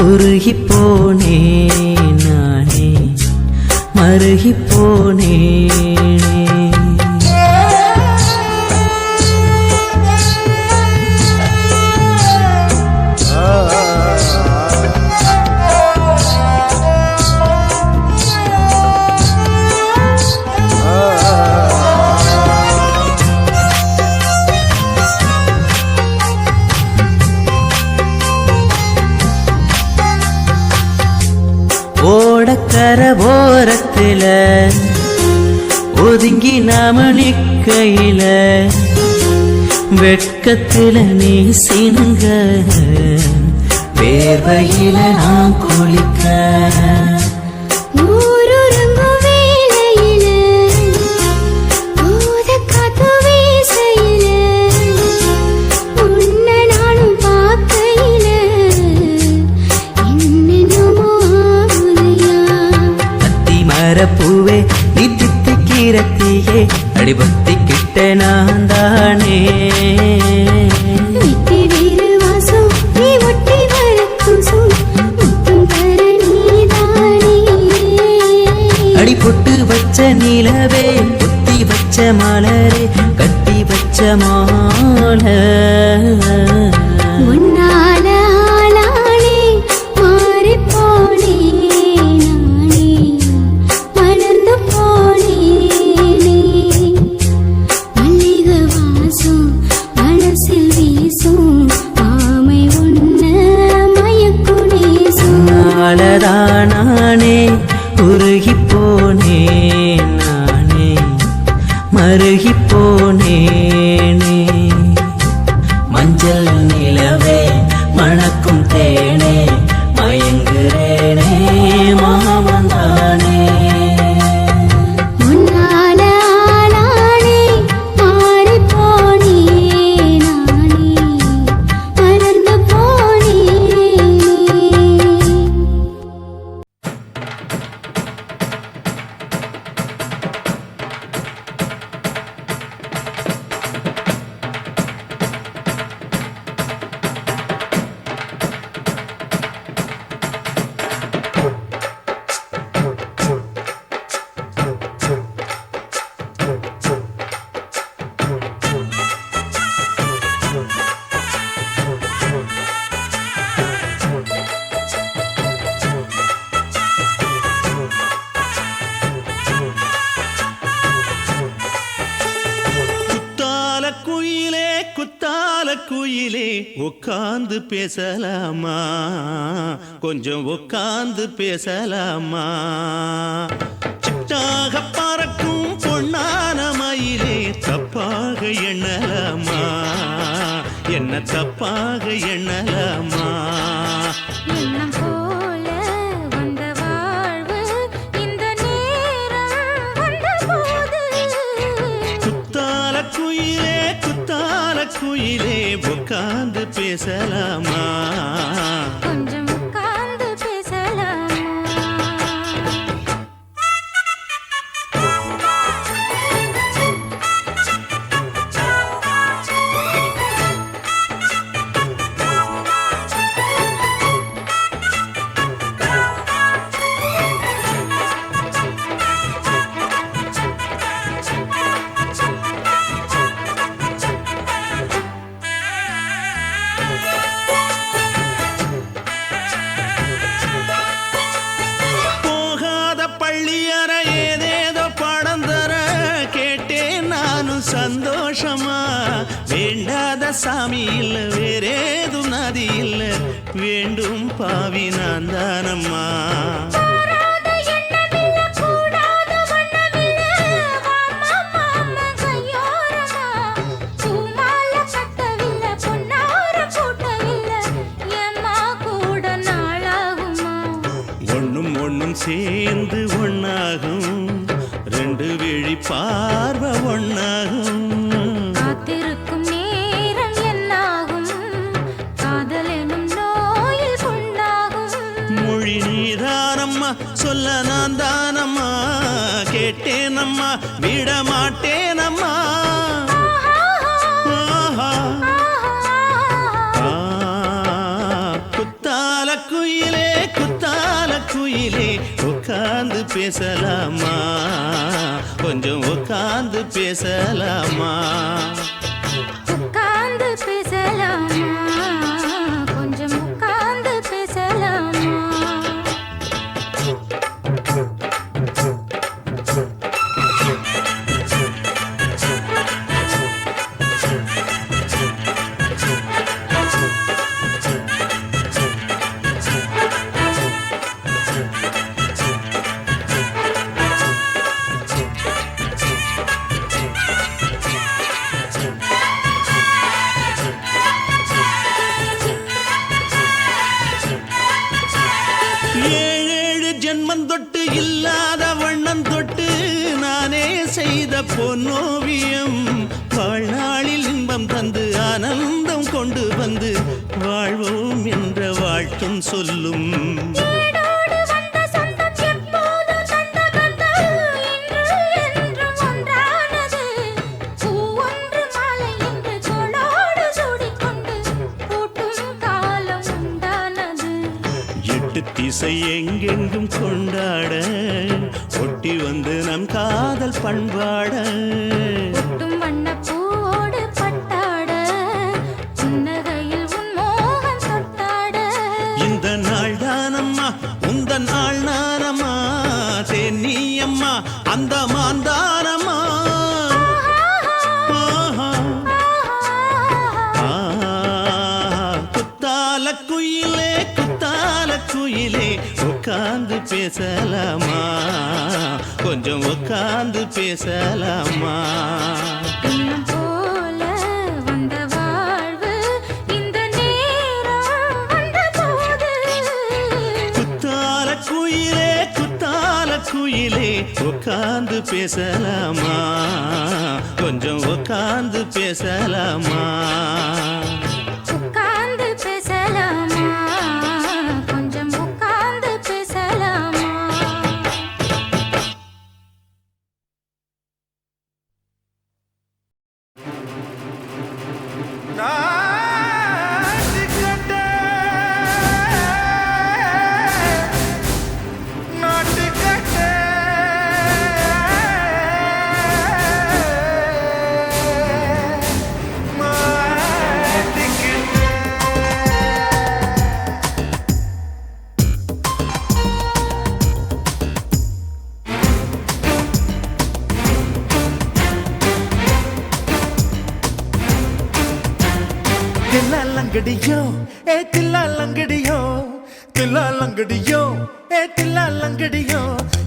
உருகி போனே நானே மருகி போனேனே ஓடக்கர ஓரத்துல ஒதுங்கி நாம நிக்கையில வெட்கத்துல நீ சினுங்க வேர்வையில நான் குளிக்க பூவே நீ தித்திக்கீரத்தியே அடிபத்தி கிட்ட நான் தானே அடிபொட்டு வச்ச நிலவே புத்தி வச்ச மலரே கட்டி வச்ச மாலை குத்தால குயிலே உட்கார்ந்து பேசலாமா கொஞ்சம் உட்கார்ந்து பேசலாமா சிட்டாக பறக்கும் பொன்னான மயிலே தப்பாக எண்ணலாமா என்ன தப்பாக எண்ணலாமா எண்ணம் போல வந்த வாழ்வு இந்த நேரம் வந்தபோது குத்தால குயிலே உட்கார்ந்து பேசலாமா கொஞ்சம் உட்கார்ந்து பேசலாமா போகாத பள்ளியற ஏதேதோ பாடம் தர கேட்டேன் நானும் சந்தோஷமா வேண்டாத சாமி இல்ல வேறேது நதி இல்ல வேண்டும் பாவி நான் தானம்மா கூடாத எண்ணமில்ல கூடாத வண்ணமில்ல மாமா மாமா கையோரமா பூமால கட்டவில்லை பொன்னார கூட்டவில்லை ஏம்மா கூட நாளாகுமா ஒண்ணும் சேர்ந்து ஒண்ணாகும் ரெண்டு விழி பார்வை ஒண்ணாகும் காத்திருக்கும் நேரம் என்னாகும் காதல் எனும் நோயில் புண்ணாகும் மொழி நீதானம்மா சொல்ல நான் தானம்மா கேட்டேனம்மா விட மாட்டேனம்மா ஆஹா. ஆ, குத்தால குயிலே உட்கார்ந்து பேசலாமா கொஞ்சம் உட்கார்ந்து பேசலாமா உட்கார்ந்து பேசலாமா கொஞ்சம் உட்கார்ந்து பேசலாமா ஏழேழு ஜென்மம் தொட்டு இல்லாத வண்ணம் தொட்டு நானே செய்த பொன்னோவியம் வாழ்நாளில் இன்பம் தந்து ஆனந்தம் கொண்டு வந்து வாழ்வோம் என்ற வாழ்த்தும் சொல்லும் ஏடோடு வந்த சொந்தம் எப்போதும் தந்த பந்தம் இன்று என்றும் ஒன்றானது பூ ஒன்று மாலை என்று தோளோடு சூடிக்கொண்டு பூட்டும் காலம் உண்டானது எட்டு திசை எங்கெங்கும் கொண்டாட ஒட்டி வந்து நம் காதல் பண்பாட ஒட்டும் வண்ண பூவோடு பட்டாட புன்னகையில் உன் மோகம் தொட்டாட இந்த நாள் தானம்மா உந்த நாள் நானம்மா தென்னியம்மா அந்த மாந்தானம்மா ஆஹா. ஆ, குத்தால குயிலே உட்கார்ந்து பேசலாமா கொஞ்சம் உட்கார்ந்து பேசலாமா எண்ணம் போல வந்த வாழ்வு இந்த நேரம் வந்தபோது குத்தால குயிலே உட்கார்ந்து பேசலாமா கொஞ்சம் உட்கார்ந்து பேசலாமா உட்கார்ந்து பேசலாமா கொஞ்சம் உட்கார்ந்து பேசலாமா நாட்டுக்கட்டே தில்லாலங்கடியோ ஏ தில்லாலங்கடியோ தில்லாலங்கடியோ ஏ தில்லாலங்கடியோ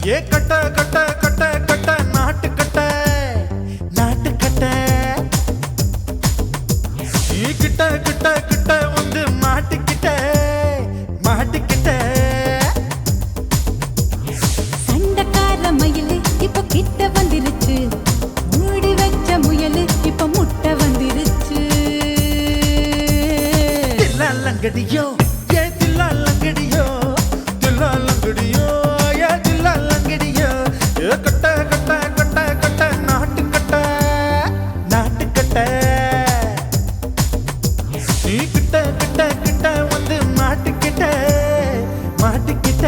ஏ கட்ட கட்ட கட்ட கட்ட நாட்டு கட்ட நாட்டு கட்ட நீ கிட்ட கிட்ட கிட்ட வந்து மாட்டிக்கிட்ட மாட்டிக்கிட்ட சண்டக்கார மயிலு இப்ப கிட்ட வந்துருச்சு மூடி வச்ச முயலு இப்ப முட்டை வந்துருச்சு தில்லாலங்கடியோ ஏ தில்லாலங்கடியோ தில்லாலங்கடியோ ஏ தில்லாலங்கடியோ ஏ கட்ட கட்ட கட்ட கட்ட நாட்டு கட்ட நாட்டு கட்ட நீ கிட்ட கிட்ட கிட்ட வந்து மாட்டிக்கிட்ட மாட்டிக்கிட்ட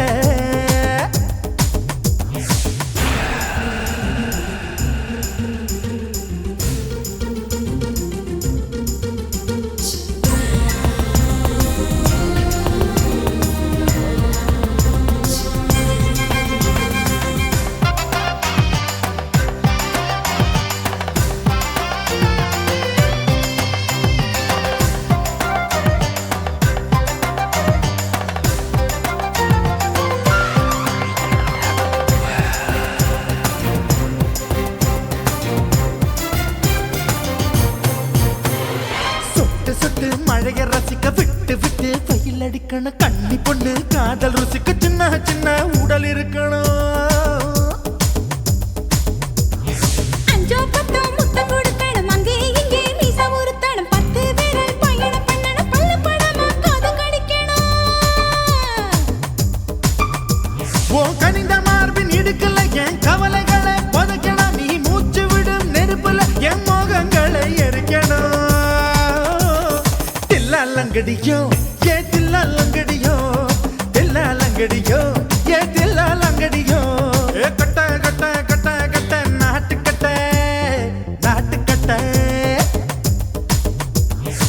சொட்டு சொட்டு மழைய ரசிக்க விட்டு விட்டு வெயில் அடிக்கணும் கண்ணி பொண்ணு காதல் ருசிக்க சின்ன சின்ன உடல் இருக்கணும் அஞ்சோ பத்தோ முத்தம் கொடுக்கணும் அங்கே இங்கே மீசா உருத்தணும் 10 பேரல் பயணம் பண்ணணும் பல்ல படமா காது கடிக்கணும் ஓ கனிந்த மார்பின் இடுக்கல என் கவலைகளை புதைக்கணும் நீ மூச்சு விடும் நெருப்புல என் மோகங்களை எரிக்கணும் தில்லாலங்கடியோ ஏ தில்லாலங்கடியோ தில்லாலங்கடியோ ஏ தில்லாலங்கடியோ ஏ கட்ட கட்ட கட்ட கட்ட நாட்டு கட்ட நாட்டு கட்ட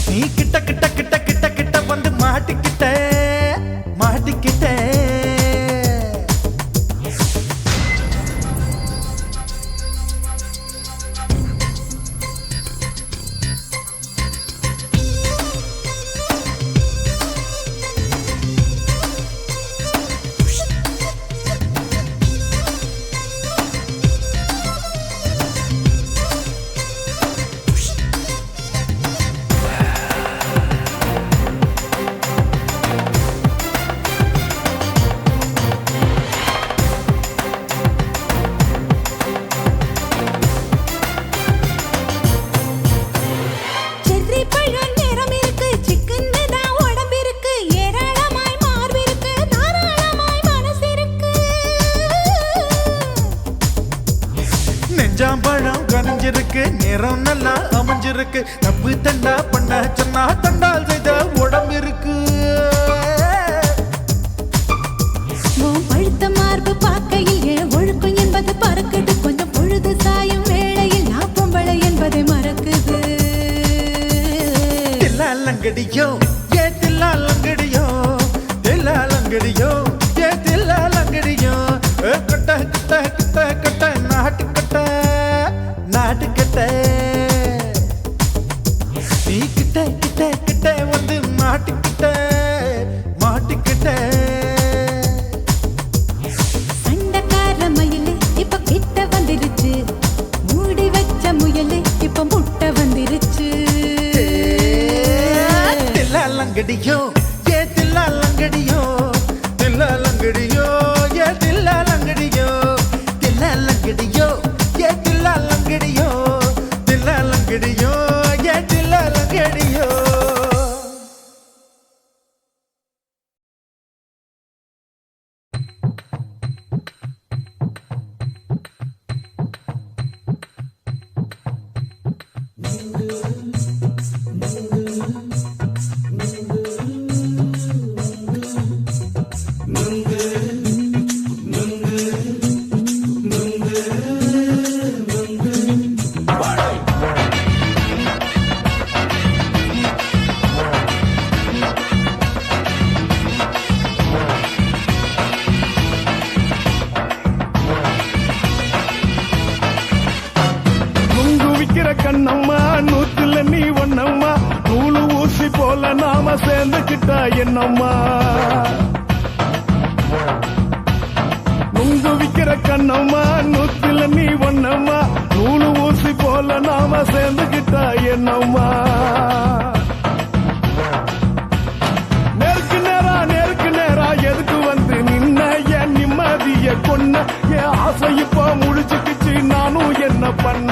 நீ கிட்ட கிட்ட கிட்ட கிட்ட கிட்ட வந்து மாட்டிக்கிட்ட மாட்டிக்கிட்ட செர்ரி பழம் நிறம் இருக்கு சிக்கன்னு தான் உடம்பு இருக்கு ஏராளமாய் மார்பு இருக்கு தாராளமாய் மனசு இருக்கு நெஞ்சாம்பழம் கனிஞ்சிருக்கு நிறம் நல்லா அமைஞ்சிருக்கு தப்பு தண்டா பண்ண சொன்னா தண்டால் செய்த உடம்பு இருக்கு உன் பழுத்த மார்பு பார்க்கையில் என் ஒழுக்கம் என்பது பறக்குது கொஞ்சம் பொழுது சாயும் வேளையில் நான் பொம்பளை என்பதை மறக்குது தில்லாலங்கடியோ ஏ தில்லாலங்கடியோ தில்லாலங்கடியோ ஏ தில்லாலங்கடியோ ஏ கட்ட கட்ட கட்ட கட்ட நாட்டு கட்ட நாட்டு கட்ட நீ கிட்ட கிட்ட கிட்ட வந்து மாட்டிக்கிட்ட மாட்டிக்கிட்ட சண்டக்கார மயிலு இப்ப கிட்ட வந்துருச்சு மூடி வச்ச முயலு இப்ப முட்டை வந்துருச்சு தில்லாலங்கடியோ ஏ தில்லாலங்கடியோ தில்லாலங்கடியோ ஏ தில்லாலங்கடியோ தில்லாலங்கடியோ ஏ தில்லாலங்கடியோ தில்லாலங்கடியோ ஏ தில்லாலங்கடியோ நாம சேர்ந்துக்கிட்டா என்னம்மா நுங்கு விக்கிற கண்ணம்மா நூத்துல நீ ஒன்னம்மா நூலு ஊசி போல நாம சேர்ந்துக்கிட்டா என்னம்மா நேருக்கு நேரா எதுக்கு வந்து நின்ன என் நிம்மதிய கொன்ன என் ஆசை இப்ப முழிச்சுக்கிச்சு நானும் என்ன பண்ண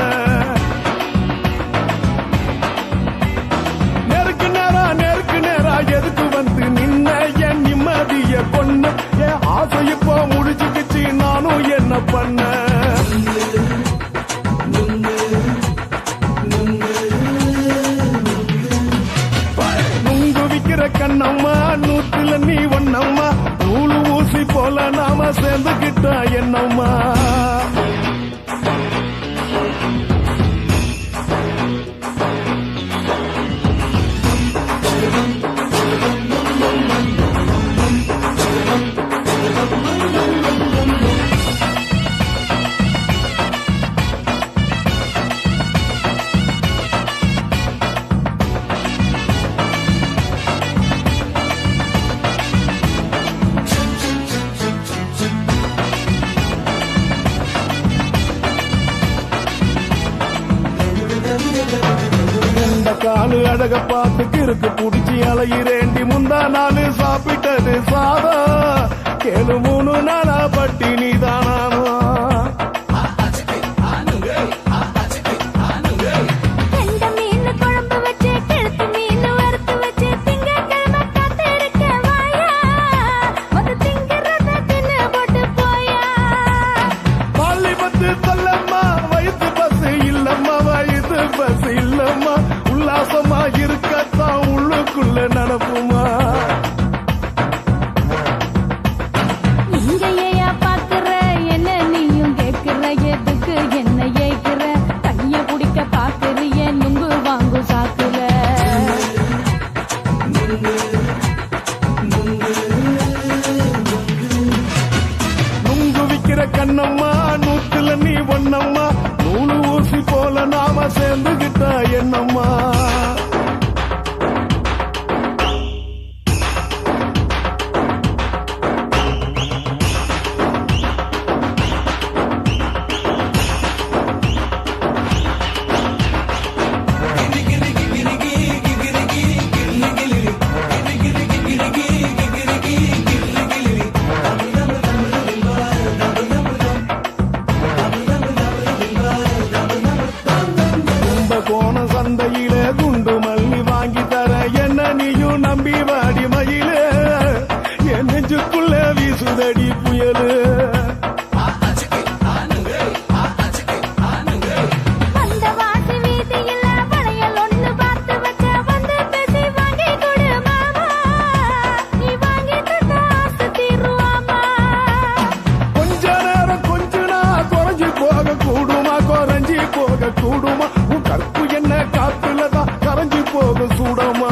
நேருக்கு நேரா எதுக்கு வந்து நின்ன என் நிம்மதிய கொன்ன என் ஆசை இப்ப முழிச்சுக்கிச்சு நானும் என்ன பண்ண நுங்கு விக்கிற கண்ணம்மா நூத்துல நீ ஒன்னம்மா நூலு ஊசி போல நாம சேர்ந்துக்கிட்டா என்னம்மா காலு அழக பார்த்து கிறுக்கு புடிச்சு அலையிறேண்டி முந்தா நாலு சாப்பிட்டது சாதம் கேளு 3 நாளா பட்டினி தானானோ இருக்கத்தான் உள்ளுக்குள்ள நடப்புமா இங்கேயா பாக்குற என்ன நீயும் கேக்குற எதுக்கு என்ன ஏக்குற கைய குடிக்க பாக்குறிய நுங்கு வாங்கு சாக்குற நுங்கு விக்கிற கண்ணம்மா நூத்துல நீ ஒன்னம்மா நூலு ஊசி போல நாம சேர்ந்துகிட்டா என்னம்மா சந்தையில குண்டு மல்லி வாங்கி தர என்ன நீயும் நம்பி வாடி மயிலே என் நெஞ்சுக்குள்ள வீசுதடி புயலு கொஞ்ச நேரம் கொஞ்சனா குறைஞ்சி போக கூடுமா குறைஞ்சி போக கூடுமா உன் கற்பு என்ன காத்துலதான் கரைஞ்சி போக சூடமா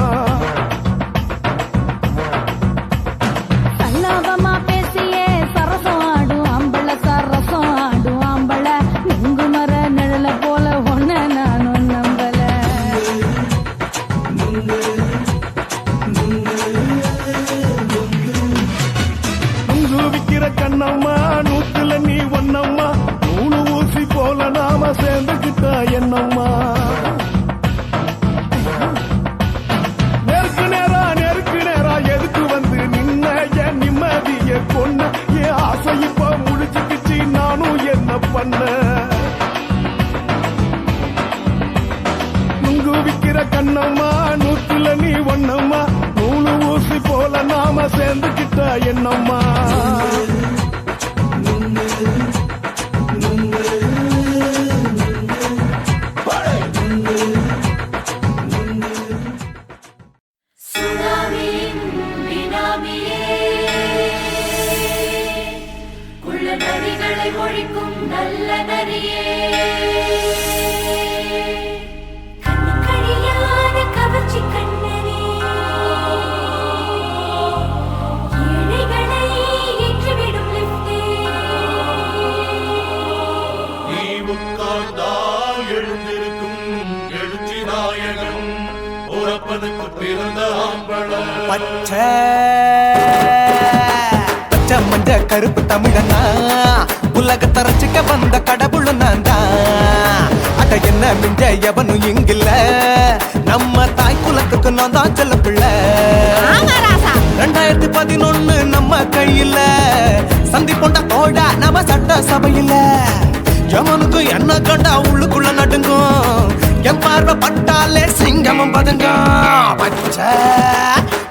சல்லாபமா பேசியே சரசம் ஆடும் ஆம்பள சரசம் ஆடும் ஆம்பள நுங்கு மர நிழல போல ஒன்ன நானும் நம்பல நுங்கு விக்கிற கண்ணம்மா நூத்துல நீ ஒன்னம்மா நூலு ஊசி போல நாம சேர்ந்துக்கிட்டா என்னம்மா நேருக்கு நேரா எதுக்கு வந்து நின்ன என் நிம்மதிய கொன்ன என் ஆசை இப்ப முடிச்சுக்கிச்சு நானும் என்ன பண்ண நுங்கு விக்கிற கண்ணம்மா நூத்துல நீ ஒன்னம்மா நூலு ஊசி போல நாம சேர்ந்துக்கிட்டா என்னம்மா ஒழிக்கும் நல்ல நரியே கவர்ச்சி கண்ணனே ஏழைகளை ஏற்றிவிடும் லிப்டே நீ உட்கார்ந்தால் எழுந்திருக்கும் எழுச்சி நாயகன் உறப்பது பிறந்த ஆம்பளை பச்சை பச்சை மஞ்ச கருப்பு தமிழனா உலகத்தை ரசிக்க வந்த கடவுள் நான் தான். அட என்ன மிஞ்ச எவனும் இங்கில்ல, நம்ம தாய் குலத்துக்கு நான் தான் செல்ல பிள்ளை. 2011 நம்ம கையில சந்தி போட்ட தோடா நம்ம சட்ட சபையில. எவனுக்கு என்ன கண்டா உள்ளுக்குள்ள நடுங்கும், என் பார்வை பட்டாலே சிங்கமும் பதுங்கும். பச்சை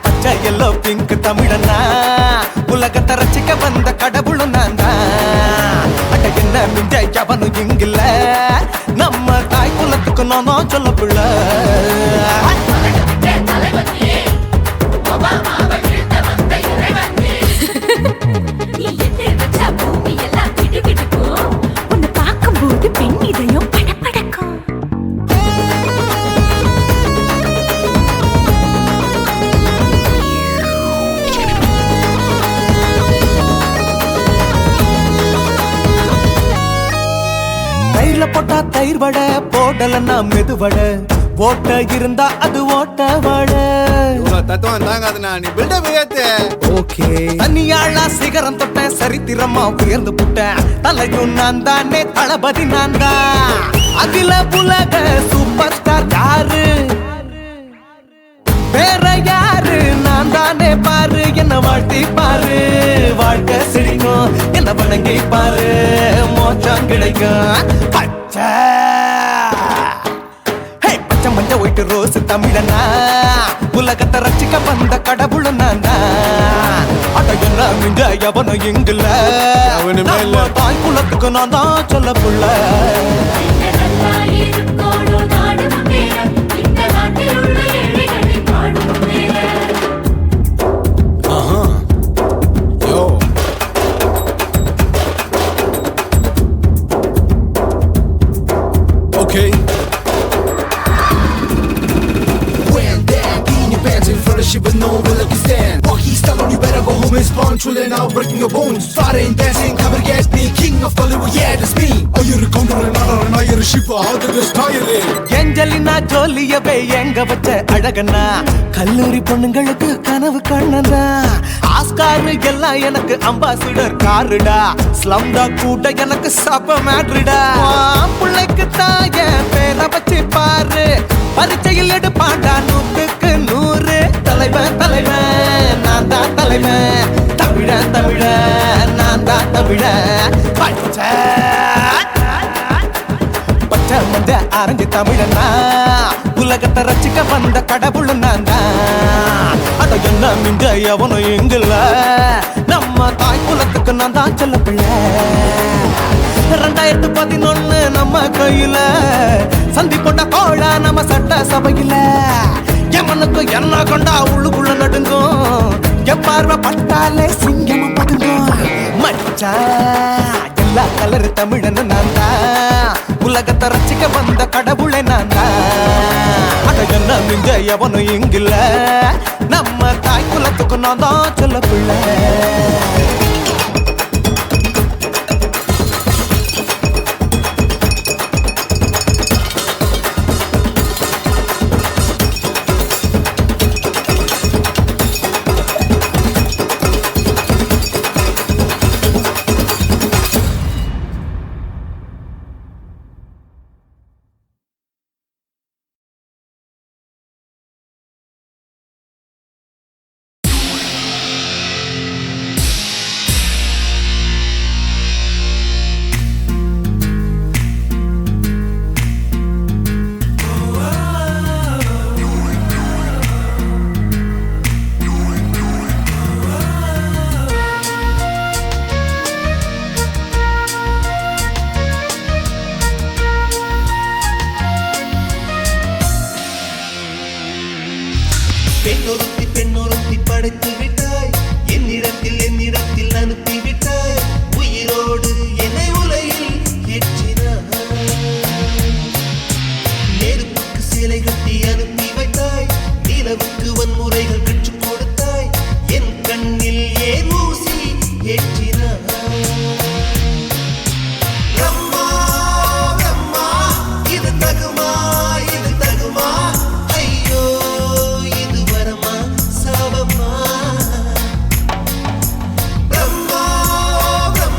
பச்சை எல்லோ பிங்க் தமிழனா உலகத்தை ரசிக்க வந்த கடவுளும் நான் தான். அட என்ன மிஞ்ச எவனும் இங்கில்ல, நம்ம தாய் குலத்துக்கு நான் தான் சொல்ல பிள்ளை. பார்க்கும்போது பெண் இதயம் படபடக்கும். தயிர்ல போட்டா தயிர் வடை, போடலன்னா மெது வடை, ஓட்ட இருந்தா அது ஓட்ட வடை. தத்துவம் தாங்காதுண்ணா, நீ பில்டப் ஏத்து. ஓகே தனியாளா சிகரம் தொட்ட சரித்திரமா உயர்ந்து புட்டேன். தலையும் நான் தானே, தளபதி நான் தான். அகில உலக சூப்பர் ஸ்டார் யாரு, வேற யாரு, நான் தானே பாரு. என்ன வாழ்த்தி பாரு, வாழ்க்கை சிரிக்கும். என்ன வணங்கி பாரு, மோச்சம் கிடைக்கும். பச்சை பச்சை மஞ்ச ஒயிட்டு ரோஸ் தமிழனா உலகத்தை ரசிக்க வந்த கடவுள் நான் தான். அட என்ன மிஞ்ச எவனும் இங்கில்ல, நம்ம தாய் குலத்துக்கு நான் தான் சொல்ல புள்ள. Okay. When that in your pants in front of shit, but no one will let you stand. Walk he's telling you better go home and spawn. Truly now breaking your bones. Fighting, dancing, cover gas, me king of Hollywood, yeah, that's me. Oh, you're a counter and another, you're a shipper. How did this tire in? Angelina ஜோலியவே எங்க வச்ச அழகனா, கல்லூரி பொண்ணுங்களுக்கு கனவு கண்ணனா. ஆஸ்கார் எல்லாம் எனக்கு அம்பாசிடர் காருடா, ஸ்லம்டா கூட எனக்கு சப்ப மேட்ருடா. பிள்ளைக்கு தாய பேரை வச்சு பாரு, பரீட்சையில் எடுப்பாண்டா 100க்கு 100. தலைவன் தலைவன் நான் தான் தலைவன், தமிழன் தமிழன் நான் தான் தமிழன். பச்சை பச்சை மஞ்ச ஆரஞ்சு தமிழனா உலகத்தை ரசிக்க வந்த கடவுள் நான் தான். அட என்ன மிஞ்ச எவனும் எங்கில்ல, நம்ம தாய் குலத்துக்கு நான் தான் சொல்ல பிள்ளை. 2011 நம்ம கையில சந்தி போட்ட கோழா நம்ம சட்ட சபையில. எவனுக்கு என்ன கொண்டா உள்ளுக்குள்ள நடுங்கும், என் பார்வை பட்டாலே சிங்கமும் பதுங்கும். மச்சா எல்லா கலர் தமிழன் நான் தான், உலகத்தை ரசிக்க வந்த கடவுளை நான் தான். அட என்ன மிஞ்ச எவனும் இங்கில்ல, நம்ம தாய் குலத்துக்கு நான் தான் சொல்ல பிள்ளை. பெண்ணொருத்தி படைத்து விட்டாய்,